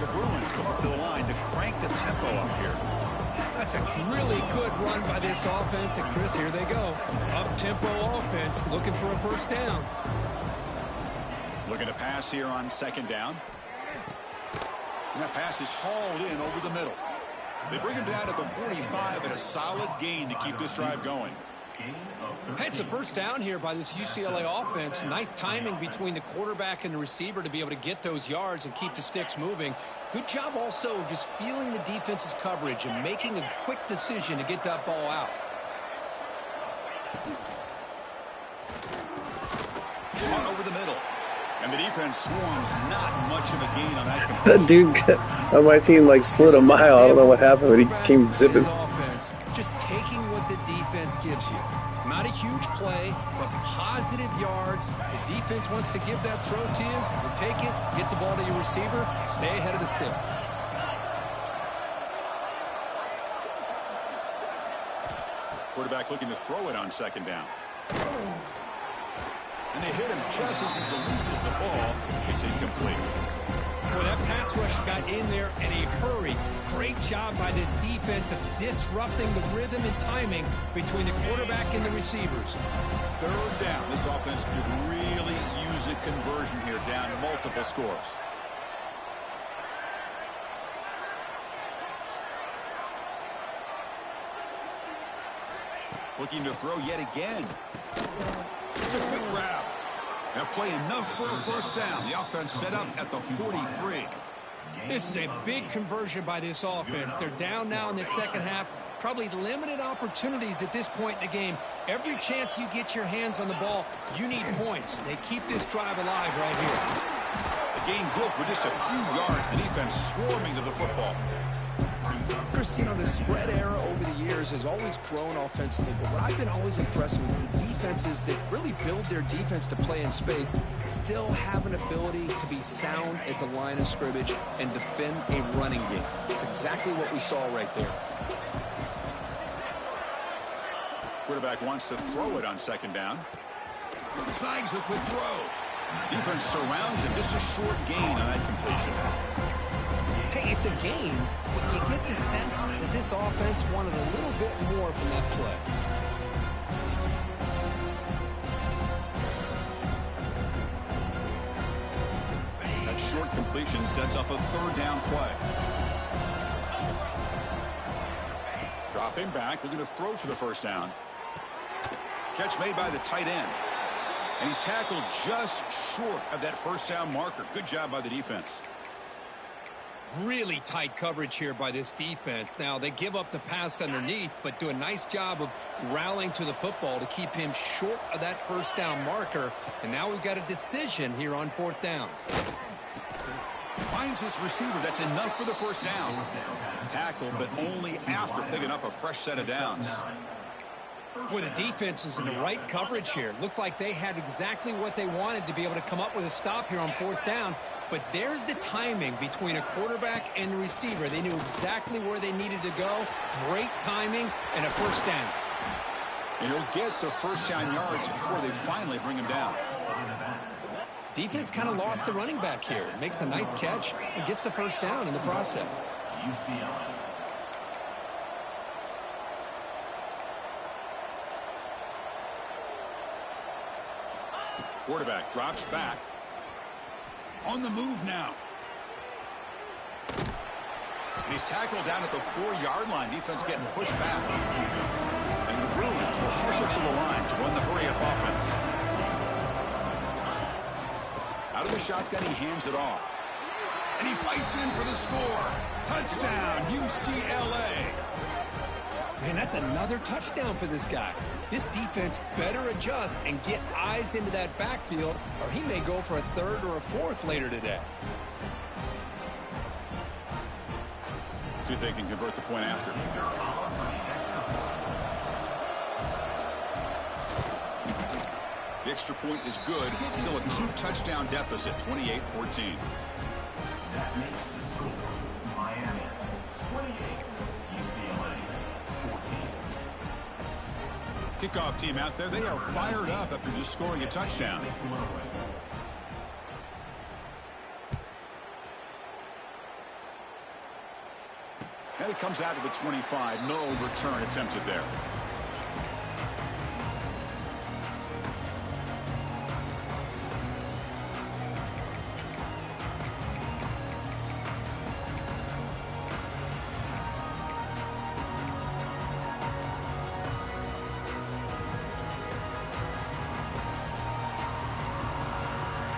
The Bruins come up to the line to crank the tempo up here. That's a really good run by this offense. And, Chris, here they go. Up-tempo offense looking for a 1st down. Looking to pass here on 2nd down. And that pass is hauled in over the middle. They bring him down at the 45 and a solid gain to keep this drive going. Hey, it's a 1st down here by this UCLA offense. Nice timing between the quarterback and the receiver to be able to get those yards and keep the sticks moving. Good job also just feeling the defense's coverage and making a quick decision to get that ball out. caught over the middle. And the defense swarms, not much of a gain on that That dude on my team like slid a mile. I don't know what happened, but he came zipping. Offense, just taking what the defense gives you. Not a huge play, but positive yards. The defense wants to give that throw to you. You take it, get the ball to your receiver, stay ahead of the sticks. Quarterback looking to throw it on second down. And they hit him just as he releases the ball. It's incomplete. Well, that pass rush got in there in a hurry. Great job by this defense of disrupting the rhythm and timing between the quarterback and the receivers. Third down. This offense could really use a conversion here, down multiple scores. Looking to throw yet again. It's a quick grab. Now play enough for a first down. The offense set up at the 43. This is a big conversion by this offense. They're down now in the second half. Probably limited opportunities at this point in the game. Every chance you get your hands on the ball, you need points. They keep this drive alive right here. The gain good for just a few yards. The defense swarming to the football. Chris, you know, the spread era over the years has always grown offensively, but what I've been always impressed with the defenses that really build their defense to play in space still have an ability to be sound at the line of scrimmage and defend a running game. It's exactly what we saw right there. Quarterback wants to throw it on second down. Snags a quick throw. Defense surrounds him. Just a short gain on that completion. Hey, it's a game, but you get the sense that this offense wanted a little bit more from that play. That short completion sets up a third down play. Dropping back, looking to throw for the first down. Catch made by the tight end. And he's tackled just short of that first down marker. Good job by the defense. Really tight coverage here by this defense. Now, they give up the pass underneath, but do a nice job of rallying to the football to keep him short of that first down marker. And now we've got a decision here on fourth down. Finds his receiver. That's enough for the first down. Tackled, but only after picking up a fresh set of downs. Boy, the defense is in the right coverage here. Looked like they had exactly what they wanted to be able to come up with a stop here on fourth down. But there's the timing between a quarterback and the receiver. They knew exactly where they needed to go. Great timing and a first down. And he'll get the first down yards before they finally bring him down. Defense kind of lost the running back here. Makes a nice catch and gets the first down in the process. Quarterback drops back. On the move now. And he's tackled down at the 4-yard line. Defense getting pushed back. And the Bruins will hustle to the line to run the hurry-up offense. Out of the shotgun, he hands it off. And he fights in for the score. Touchdown, UCLA. Man, that's another touchdown for this guy. This defense better adjust and get eyes into that backfield, or he may go for a third or a fourth later today. See if they can convert the point after. The extra point is good. Still a 2-touchdown deficit, 28-14. That makes the score Miami 28, UCLA 14. Kickoff team out there, they are fired up after just scoring a touchdown. And it comes out to the 25. No return attempted there.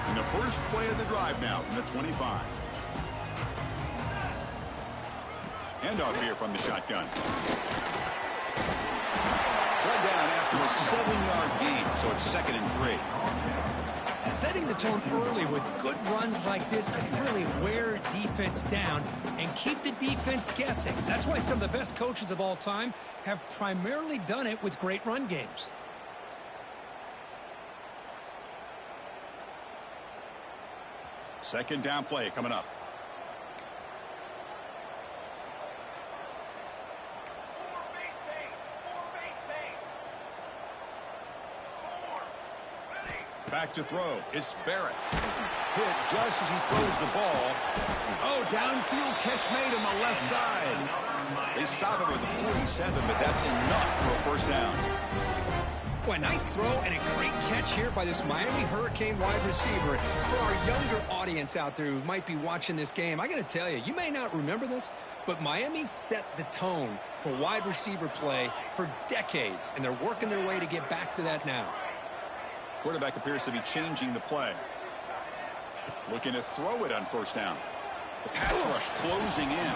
And the first play of the drive now from the 25. Handoff here from the shotgun. Brought down after a 7-yard gain, so it's 2nd and 3. Setting the tone early with good runs like this can really wear defense down and keep the defense guessing. That's why some of the best coaches of all time have primarily done it with great run games. Second down play coming up. Back to throw. It's Barrett. Hit just as he throws the ball. Oh, downfield catch made on the left side. They stop him with the 47, but that's enough for a first down. Boy, nice throw and a great catch here by this Miami Hurricane wide receiver. For our younger audience out there who might be watching this game, I got to tell you, you may not remember this, but Miami set the tone for wide receiver play for decades, and they're working their way to get back to that now. Quarterback appears to be changing the play. Looking to throw it on first down. The pass rush closing in.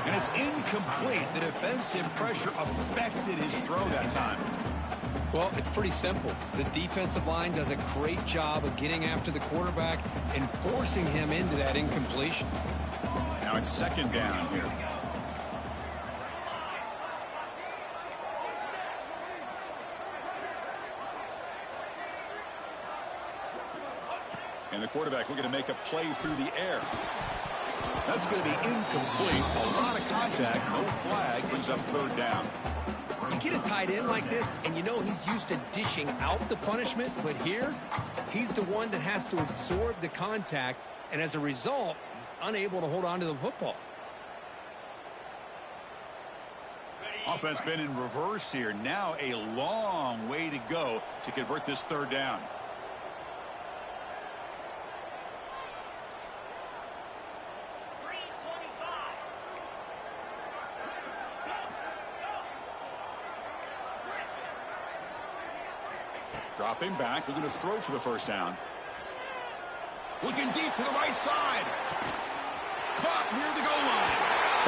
And it's incomplete. The defensive pressure affected his throw that time. Well, it's pretty simple. The defensive line does a great job of getting after the quarterback and forcing him into that incompletion. Now it's second down here. And the quarterback looking to make a play through the air. That's going to be incomplete. A lot of contact. No flag. Brings up third down. You get a tight end like this, and you know he's used to dishing out the punishment, but here, he's the one that has to absorb the contact, and as a result, he's unable to hold on to the football. Offense been in reverse here. Now a long way to go to convert this third down. Dropping back, looking to throw for the first down. Looking deep to the right side. Caught near the goal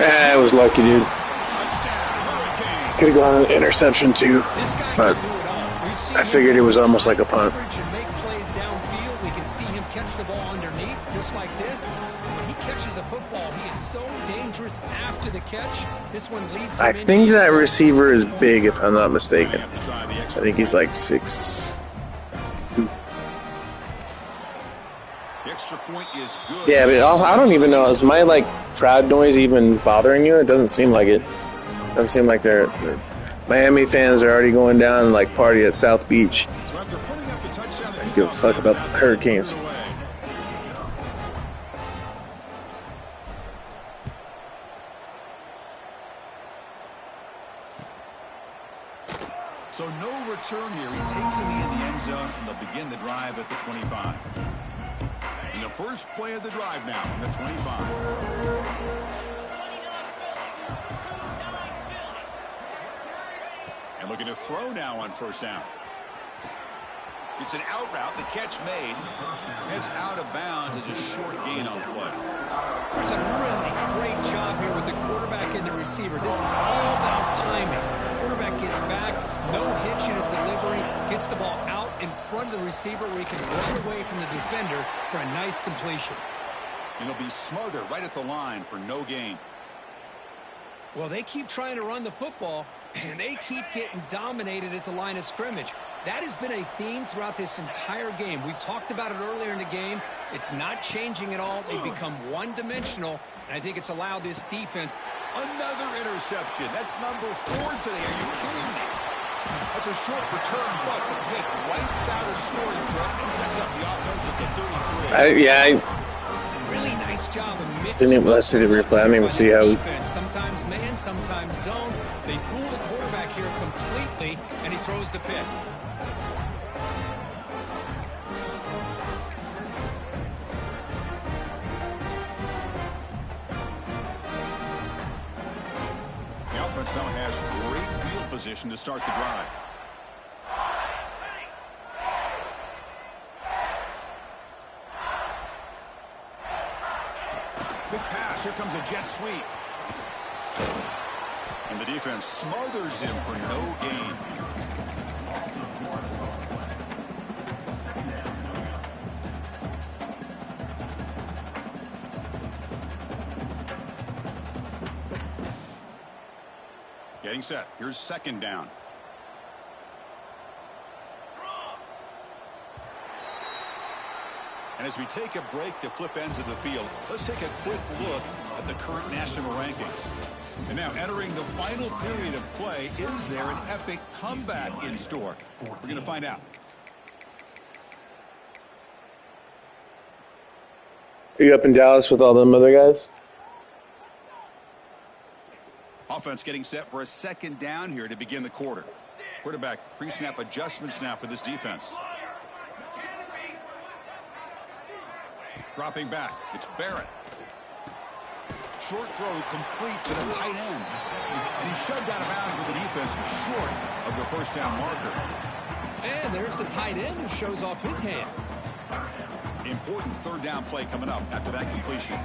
line. It was lucky, dude. Touchdown, Hurricanes. Could have gone an interception too, This guy but can do it all. We've seen I him figured it was almost like a punt. coverage and make plays downfield. We can see him catch the ball underneath, just like this. When he catches a football, he is so dangerous after the catch. This one leads him I into think the that end zone. receiver is big, if I'm not mistaken. Have to try the I extra think he's point. like 6. The extra point is good. Yeah, but also I don't even know. Is my like crowd noise even bothering you? It doesn't seem like it. Doesn't seem like they're Miami fans are already going down and like party at South Beach. So after putting up the touchdown, the Give a kickoff fuck about the time's out. Hurricanes. Underway. So no return here. He takes it in the end zone, and they'll begin the drive at the 25. And the first play of the drive now from the 25. And looking to throw now on first down. It's an out route. The catch made. It's out of bounds. It's a short gain on the play. There's a really great job here with the quarterback and the receiver. This is all about timing. Quarterback gets back, no hitch in his delivery, gets the ball out in front of the receiver where he can run away from the defender for a nice completion. And he'll be smothered right at the line for no gain. Well, they keep trying to run the football, and they keep getting dominated at the line of scrimmage. That has been a theme throughout this entire game. We've talked about it earlier in the game. It's not changing at all. They've become one-dimensional, and I think it's allowed this defense. Another interception. That's number 4 today. Are you kidding me? That's a short return, but the pick wipes out a scoring threat and sets up the offense at the 33. Really nice job of mixing. Didn't even let's see the replay. I didn't even see how. Defense. Sometimes man, sometimes zone. They fool the quarterback here completely, and he throws the pick. The offense now has great field position to start the drive. Quick pass. Here comes a jet sweep. And the defense smothers him for no gain. Getting set. Here's second down. And as we take a break to flip ends of the field, let's take a quick look at the current national rankings. And now entering the final period of play, is there an epic comeback in store? We're going to find out. Are you up in Dallas with all them other guys? Offense getting set for a second down here to begin the quarter. Quarterback pre-snap adjustments now for this defense. Dropping back, it's Barrett. Short throw complete to the tight end. And he's shoved out of bounds with the defense short of the first down marker. And there's the tight end who shows off his hands. Important third down play coming up after that completion.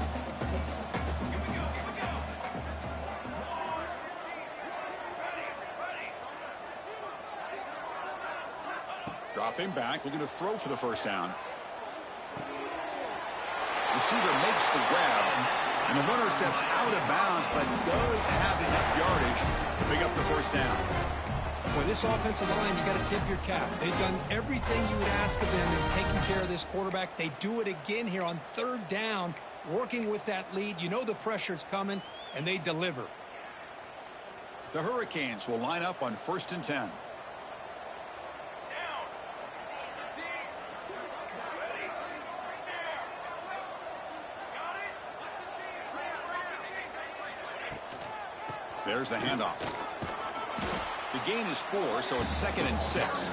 Dropping back, we're going to throw for the first down. Receiver makes the grab, and the runner steps out of bounds, but does have enough yardage to pick up the first down. Boy, this offensive line, you got to tip your cap. They've done everything you would ask of them in taking care of this quarterback. They do it again here on third down, working with that lead. You know the pressure's coming, and they deliver. The Hurricanes will line up on 1st and 10. There's the handoff. The gain is 4, so it's 2nd and 6.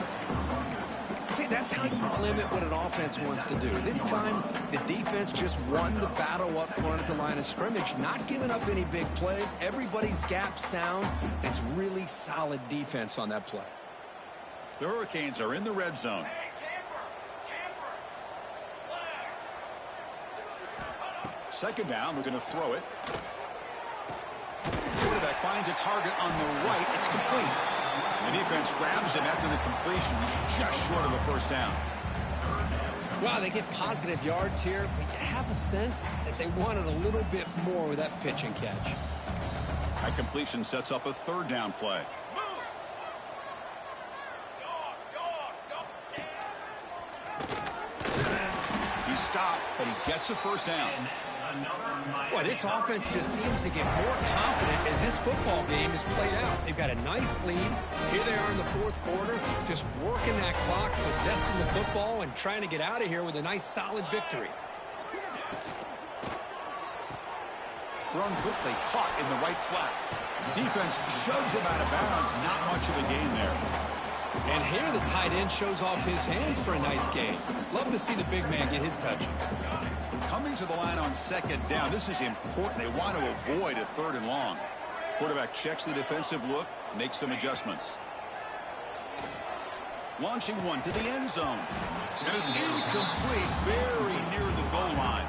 See, that's how you limit what an offense wants to do. This time, the defense just won the battle up front at the line of scrimmage, not giving up any big plays. Everybody's gap sound. It's really solid defense on that play. The Hurricanes are in the red zone. Second down, we're going to throw it. Quarterback finds a target on the right. It's complete. The defense grabs him after the completion. He's just short of a first down. Wow, they get positive yards here, but you have a sense that they wanted a little bit more with that pitch and catch. That completion sets up a third down play. He stopped, but he gets a first down. Boy, this offense just seems to get more confident as this football game is played out. They've got a nice lead. Here they are in the fourth quarter, just working that clock, possessing the football, and trying to get out of here with a nice, solid victory. Thrown quickly, caught in the right flat. Defense shoves him out of bounds. Not much of a gain there. And here the tight end shows off his hands for a nice gain. Love to see the big man get his touch. Coming to the line on second down. This is important. They want to avoid a third and long. Quarterback checks the defensive look, makes some adjustments. Launching one to the end zone. And it's incomplete, very near the goal line.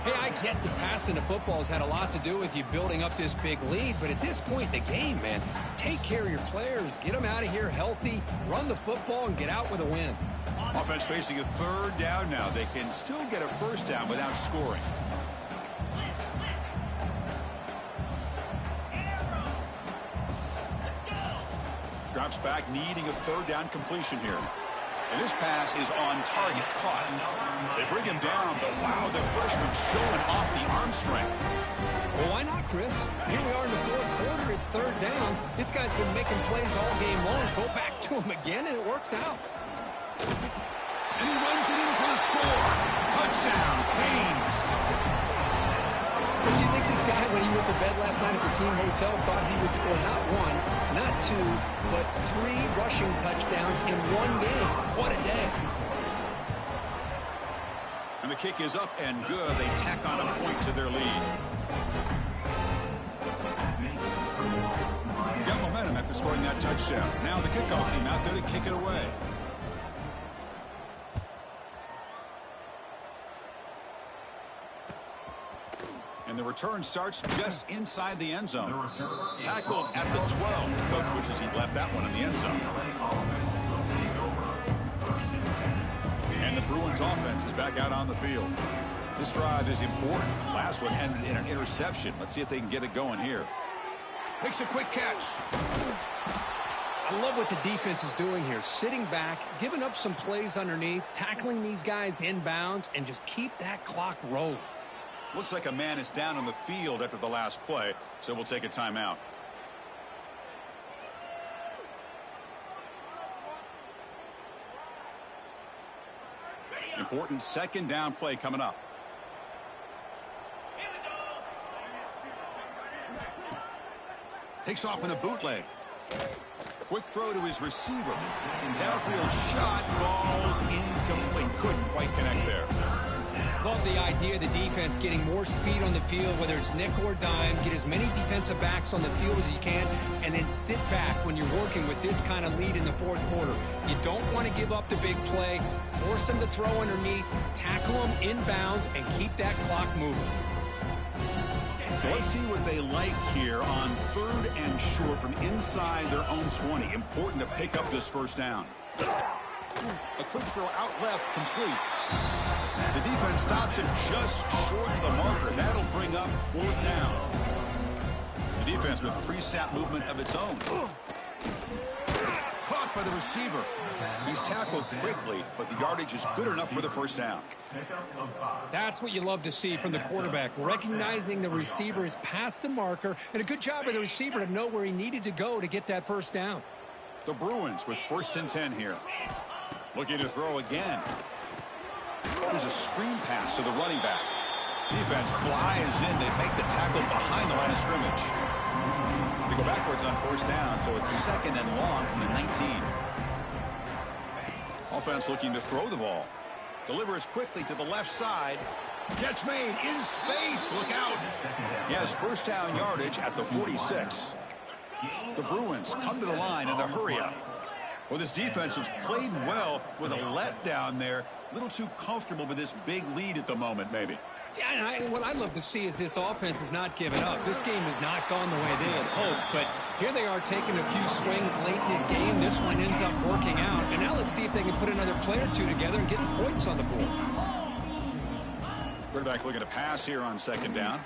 Hey, I get the passing the football has had a lot to do with you building up this big lead, but at this point in the game, man, take care of your players, get them out of here healthy, run the football, and get out with a win. Offense facing a third down now. They can still get a first down without scoring. Drops back, needing a third down completion here. And this pass is on target, caught. They bring him down, but wow, the freshman showing off the arm strength. Well, why not, Chris? Here we are in the fourth quarter. It's third down. This guy's been making plays all game long. Go back to him again, and it works out. And he runs it in for the score. Touchdown, Canes. Chris, you think this guy, when he went to bed last night at the team hotel, thought he would score not one, not two, but 3 rushing touchdowns in one game? What a day. And the kick is up and good. They tack on a point to their lead. Got momentum after scoring that touchdown. Now the kickoff team out there to kick it away. And the return starts just inside the end zone. Tackled at the 12. The coach wishes he'd left that one in the end zone. And the Bruins offense is back out on the field. This drive is important. Last one ended in an interception. Let's see if they can get it going here. Makes a quick catch. I love what the defense is doing here. Sitting back, giving up some plays underneath, tackling these guys inbounds, and just keep that clock rolling. Looks like a man is down on the field after the last play, so we'll take a timeout. Important second down play coming up. Takes off in a bootleg. Quick throw to his receiver. Downfield shot falls incomplete. Couldn't quite connect there. Love the idea of the defense getting more speed on the field, whether it's nickel or dime. Get as many defensive backs on the field as you can, and then sit back when you're working with this kind of lead in the fourth quarter. You don't want to give up the big play. Force them to throw underneath, tackle them inbounds, and keep that clock moving. So let's see what they like here on 3rd and short from inside their own 20. Important to pick up this first down. A quick throw out left, complete. The defense stops it just short of the marker. That'll bring up 4th down. The defense with pre-snap movement of its own. Caught by the receiver. He's tackled quickly, but the yardage is good enough for the first down. That's what you love to see from the quarterback, recognizing the receiver is past the marker, and a good job by the receiver to know where he needed to go to get that first down. The Bruins with 1st and 10 here. Looking to throw again. There's a screen pass to the running back. Defense flies in. They make the tackle behind the line of scrimmage. They go backwards on 1st down, so it's 2nd and long from the 19. Offense looking to throw the ball. Delivers quickly to the left side. Catch made in space. Look out. He has first down yardage at the 46. The Bruins come to the line in the hurry up. Well, this defense has played well with a letdown there. A little too comfortable with this big lead at the moment, maybe. Yeah, and what I love to see is this offense is not giving up. This game has not gone the way they had hoped, but here they are taking a few swings late in this game. This one ends up working out, and now let's see if they can put another play or two together and get the points on the board. Quarterback looking to pass here on 2nd down.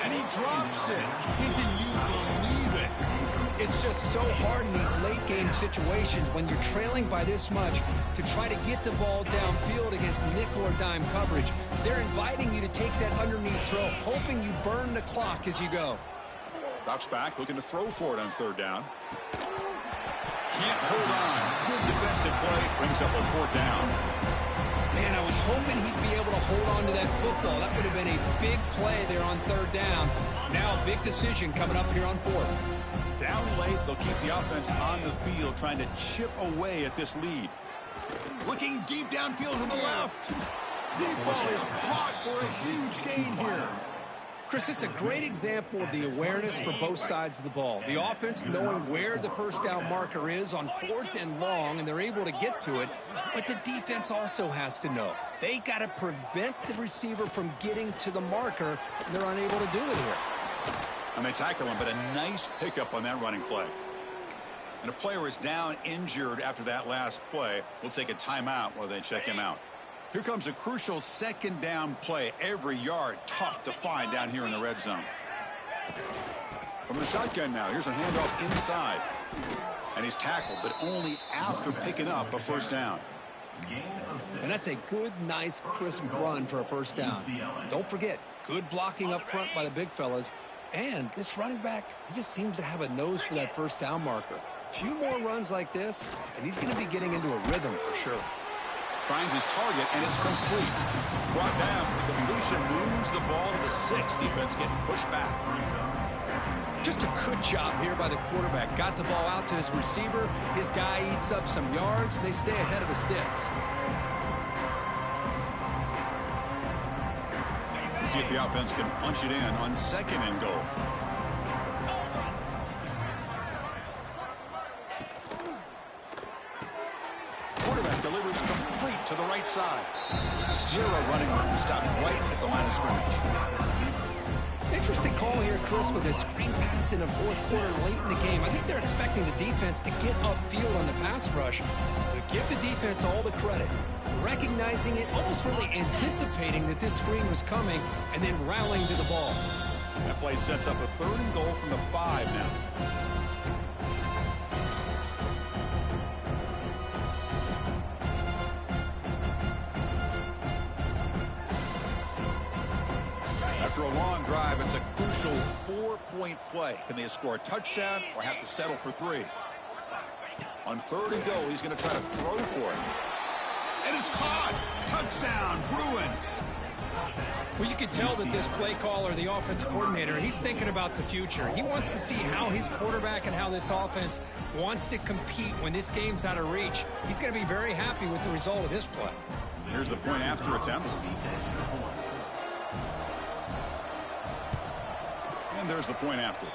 And he drops it. Can you believe it? It's just so hard in these late game situations when you're trailing by this much to try to get the ball downfield against nickel or dime coverage. They're inviting you to take that underneath throw, hoping you burn the clock as you go. Drops back, looking to throw for it on 3rd down. Can't hold on. Good defensive play. Brings up a 4th down. Man, I was hoping he'd be able to hold on to that football. That would have been a big play there on 3rd down. Now a big decision coming up here on 4th. Down late, they'll keep the offense on the field, trying to chip away at this lead. Looking deep downfield to the left. Deep ball is caught for a huge gain here. Chris, this is a great example of the awareness for both sides of the ball. The offense knowing where the first down marker is on 4th and long, and they're able to get to it. But the defense also has to know. They got to prevent the receiver from getting to the marker, and they're unable to do it here. And they tackle him, but a nice pickup on that running play. And a player is down injured after that last play. We'll take a timeout while they check him out. Here comes a crucial 2nd down play. Every yard tough to find down here in the red zone. From the shotgun now, here's a handoff inside. And he's tackled, but only after picking up a first down. And that's a good, nice, crisp run for a first down. Don't forget, good blocking up front by the big fellas. And this running back, he just seems to have a nose for that first down marker. A few more runs like this, and he's going to be getting into a rhythm for sure. Finds his target, and it's complete. Brought down. The completion moves the ball to the 6. Defense getting pushed back. Just a good job here by the quarterback. Got the ball out to his receiver. His guy eats up some yards, and they stay ahead of the sticks. See if the offense can punch it in on 2nd and goal. Quarterback delivers complete to the right side. 0 running room, stopped right at the line of scrimmage. Interesting call here, Chris, with a screen pass in the 4th quarter late in the game. I think they're expecting the defense to get upfield on the pass rush. But give the defense all the credit. Recognizing it, almost really anticipating that this screen was coming, and then rallying to the ball. That play sets up a 3rd and goal from the 5 now. After a long drive, it's a crucial 4-point play. Can they score a touchdown or have to settle for 3? On 3rd and goal, he's going to try to throw for it. And it's caught. Touchdown, Bruins. Well, you can tell that this play caller, the offense coordinator, he's thinking about the future. He wants to see how his quarterback and how this offense wants to compete when this game's out of reach. He's going to be very happy with the result of this play. Here's the point after attempt. And there's the point after.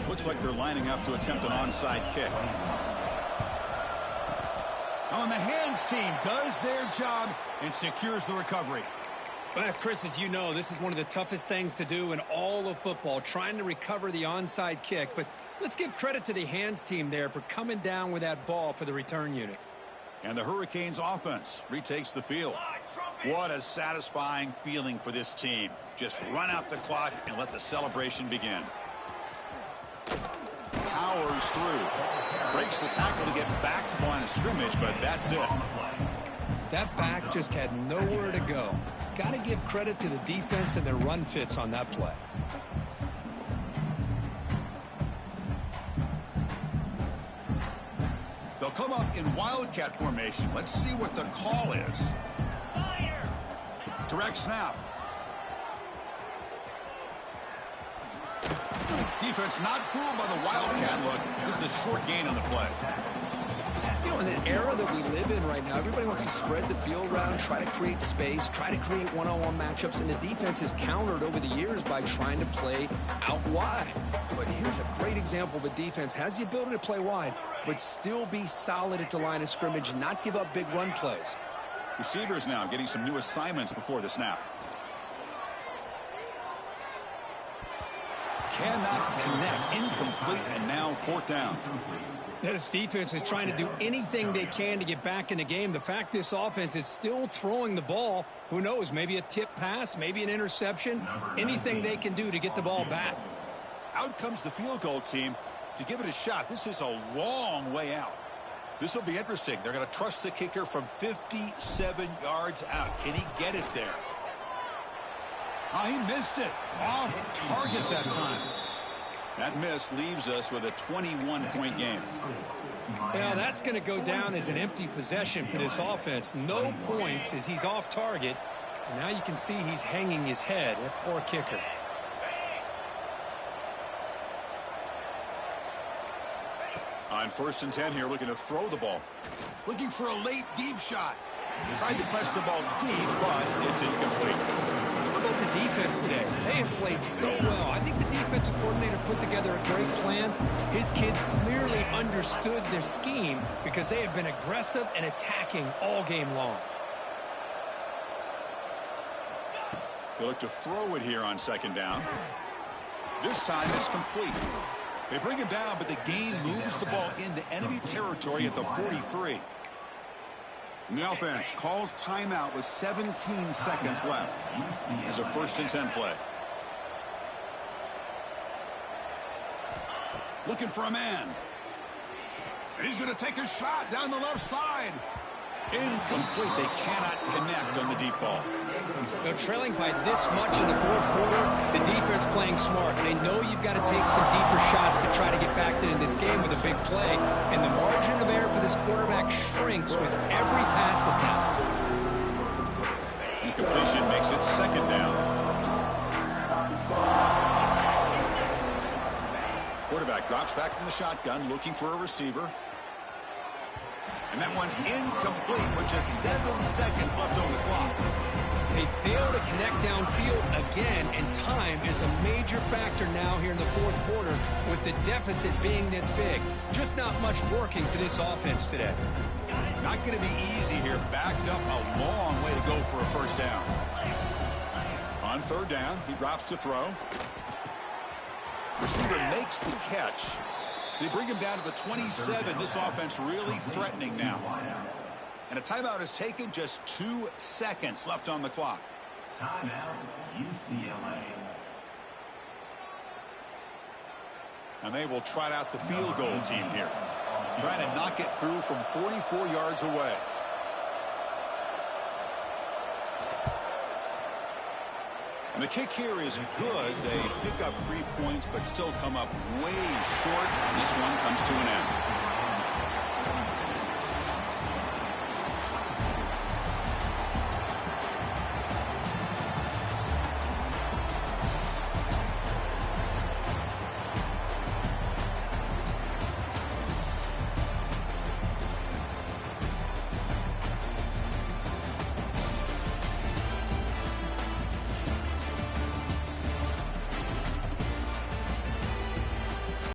Looks like they're lining up to attempt an onside kick. On the hands team does their job and secures the recovery. Well, Chris, as you know, this is one of the toughest things to do in all of football, trying to recover the onside kick. But let's give credit to the hands team there for coming down with that ball for the return unit. And the Hurricanes offense retakes the field. What a satisfying feeling for this team. Just run out the clock and let the celebration begin. Powers through. Breaks the tackle to get back to the line of scrimmage, but that's it. That back just had nowhere to go. Got to give credit to the defense and their run fits on that play. They'll come up in wildcat formation. Let's see what the call is. Direct snap. Defense not fooled by the wildcat look. Just a short gain on the play. You know, in the era that we live in right now, everybody wants to spread the field around, try to create space, try to create one-on-one matchups, and the defense is countered over the years by trying to play out wide. But here's a great example of a defense has the ability to play wide, but still be solid at the line of scrimmage, not give up big run plays. Receivers now getting some new assignments before the snap. Cannot connect, incomplete, and now 4th down. This defense is trying to do anything they can to get back in the game. The fact this offense is still throwing the ball, who knows, maybe a tip pass, maybe an interception, anything they can do to get the ball back. Out comes the field goal team to give it a shot. This is a long way out. This will be interesting. They're going to trust the kicker from 57 yards out. Can he get it there? Oh, he missed it. Off target that time. That miss leaves us with a 21-point game. Well, that's going to go down as an empty possession for this offense. No points as he's off target. And now you can see he's hanging his head. That poor kicker. On 1st and 10 here, looking to throw the ball. Looking for a late deep shot. Tried to press the ball deep, but it's incomplete. How about the defense today? They have played so well. I think the defensive coordinator put together a great plan. His kids clearly understood their scheme because they have been aggressive and attacking all game long. They look to throw it here on 2nd down. This time it's complete. They bring him down, but the gain moves the ball into enemy territory at the 43. The offense calls timeout with 17 seconds left. There's a 1st and 10 play. Looking for a man. And he's going to take a shot down the left side. Incomplete. They cannot connect on the deep ball. They're trailing by this much in the 4th quarter. The defense playing smart. They know you've got to take some deeper shots to try to get back in this game with a big play. And the margin of error for this quarterback shrinks with every pass attempt. Incompletion makes it 2nd down. Quarterback drops back from the shotgun, looking for a receiver. And that one's incomplete with just 7 seconds left on the clock. They fail to connect downfield again, and time is a major factor now here in the 4th quarter with the deficit being this big. Just not much working for this offense today. Not going to be easy here. Backed up a long way to go for a 1st down. On 3rd down, he drops to throw. Receiver makes the catch. They bring him down to the 27. This offense really threatening now. And a timeout is taken, just 2 seconds left on the clock. Timeout, UCLA. And they will trot out the field goal team here. Trying to knock it through from 44 yards away. And the kick here is good. They pick up 3 points, but still come up way short. And this one comes to an end.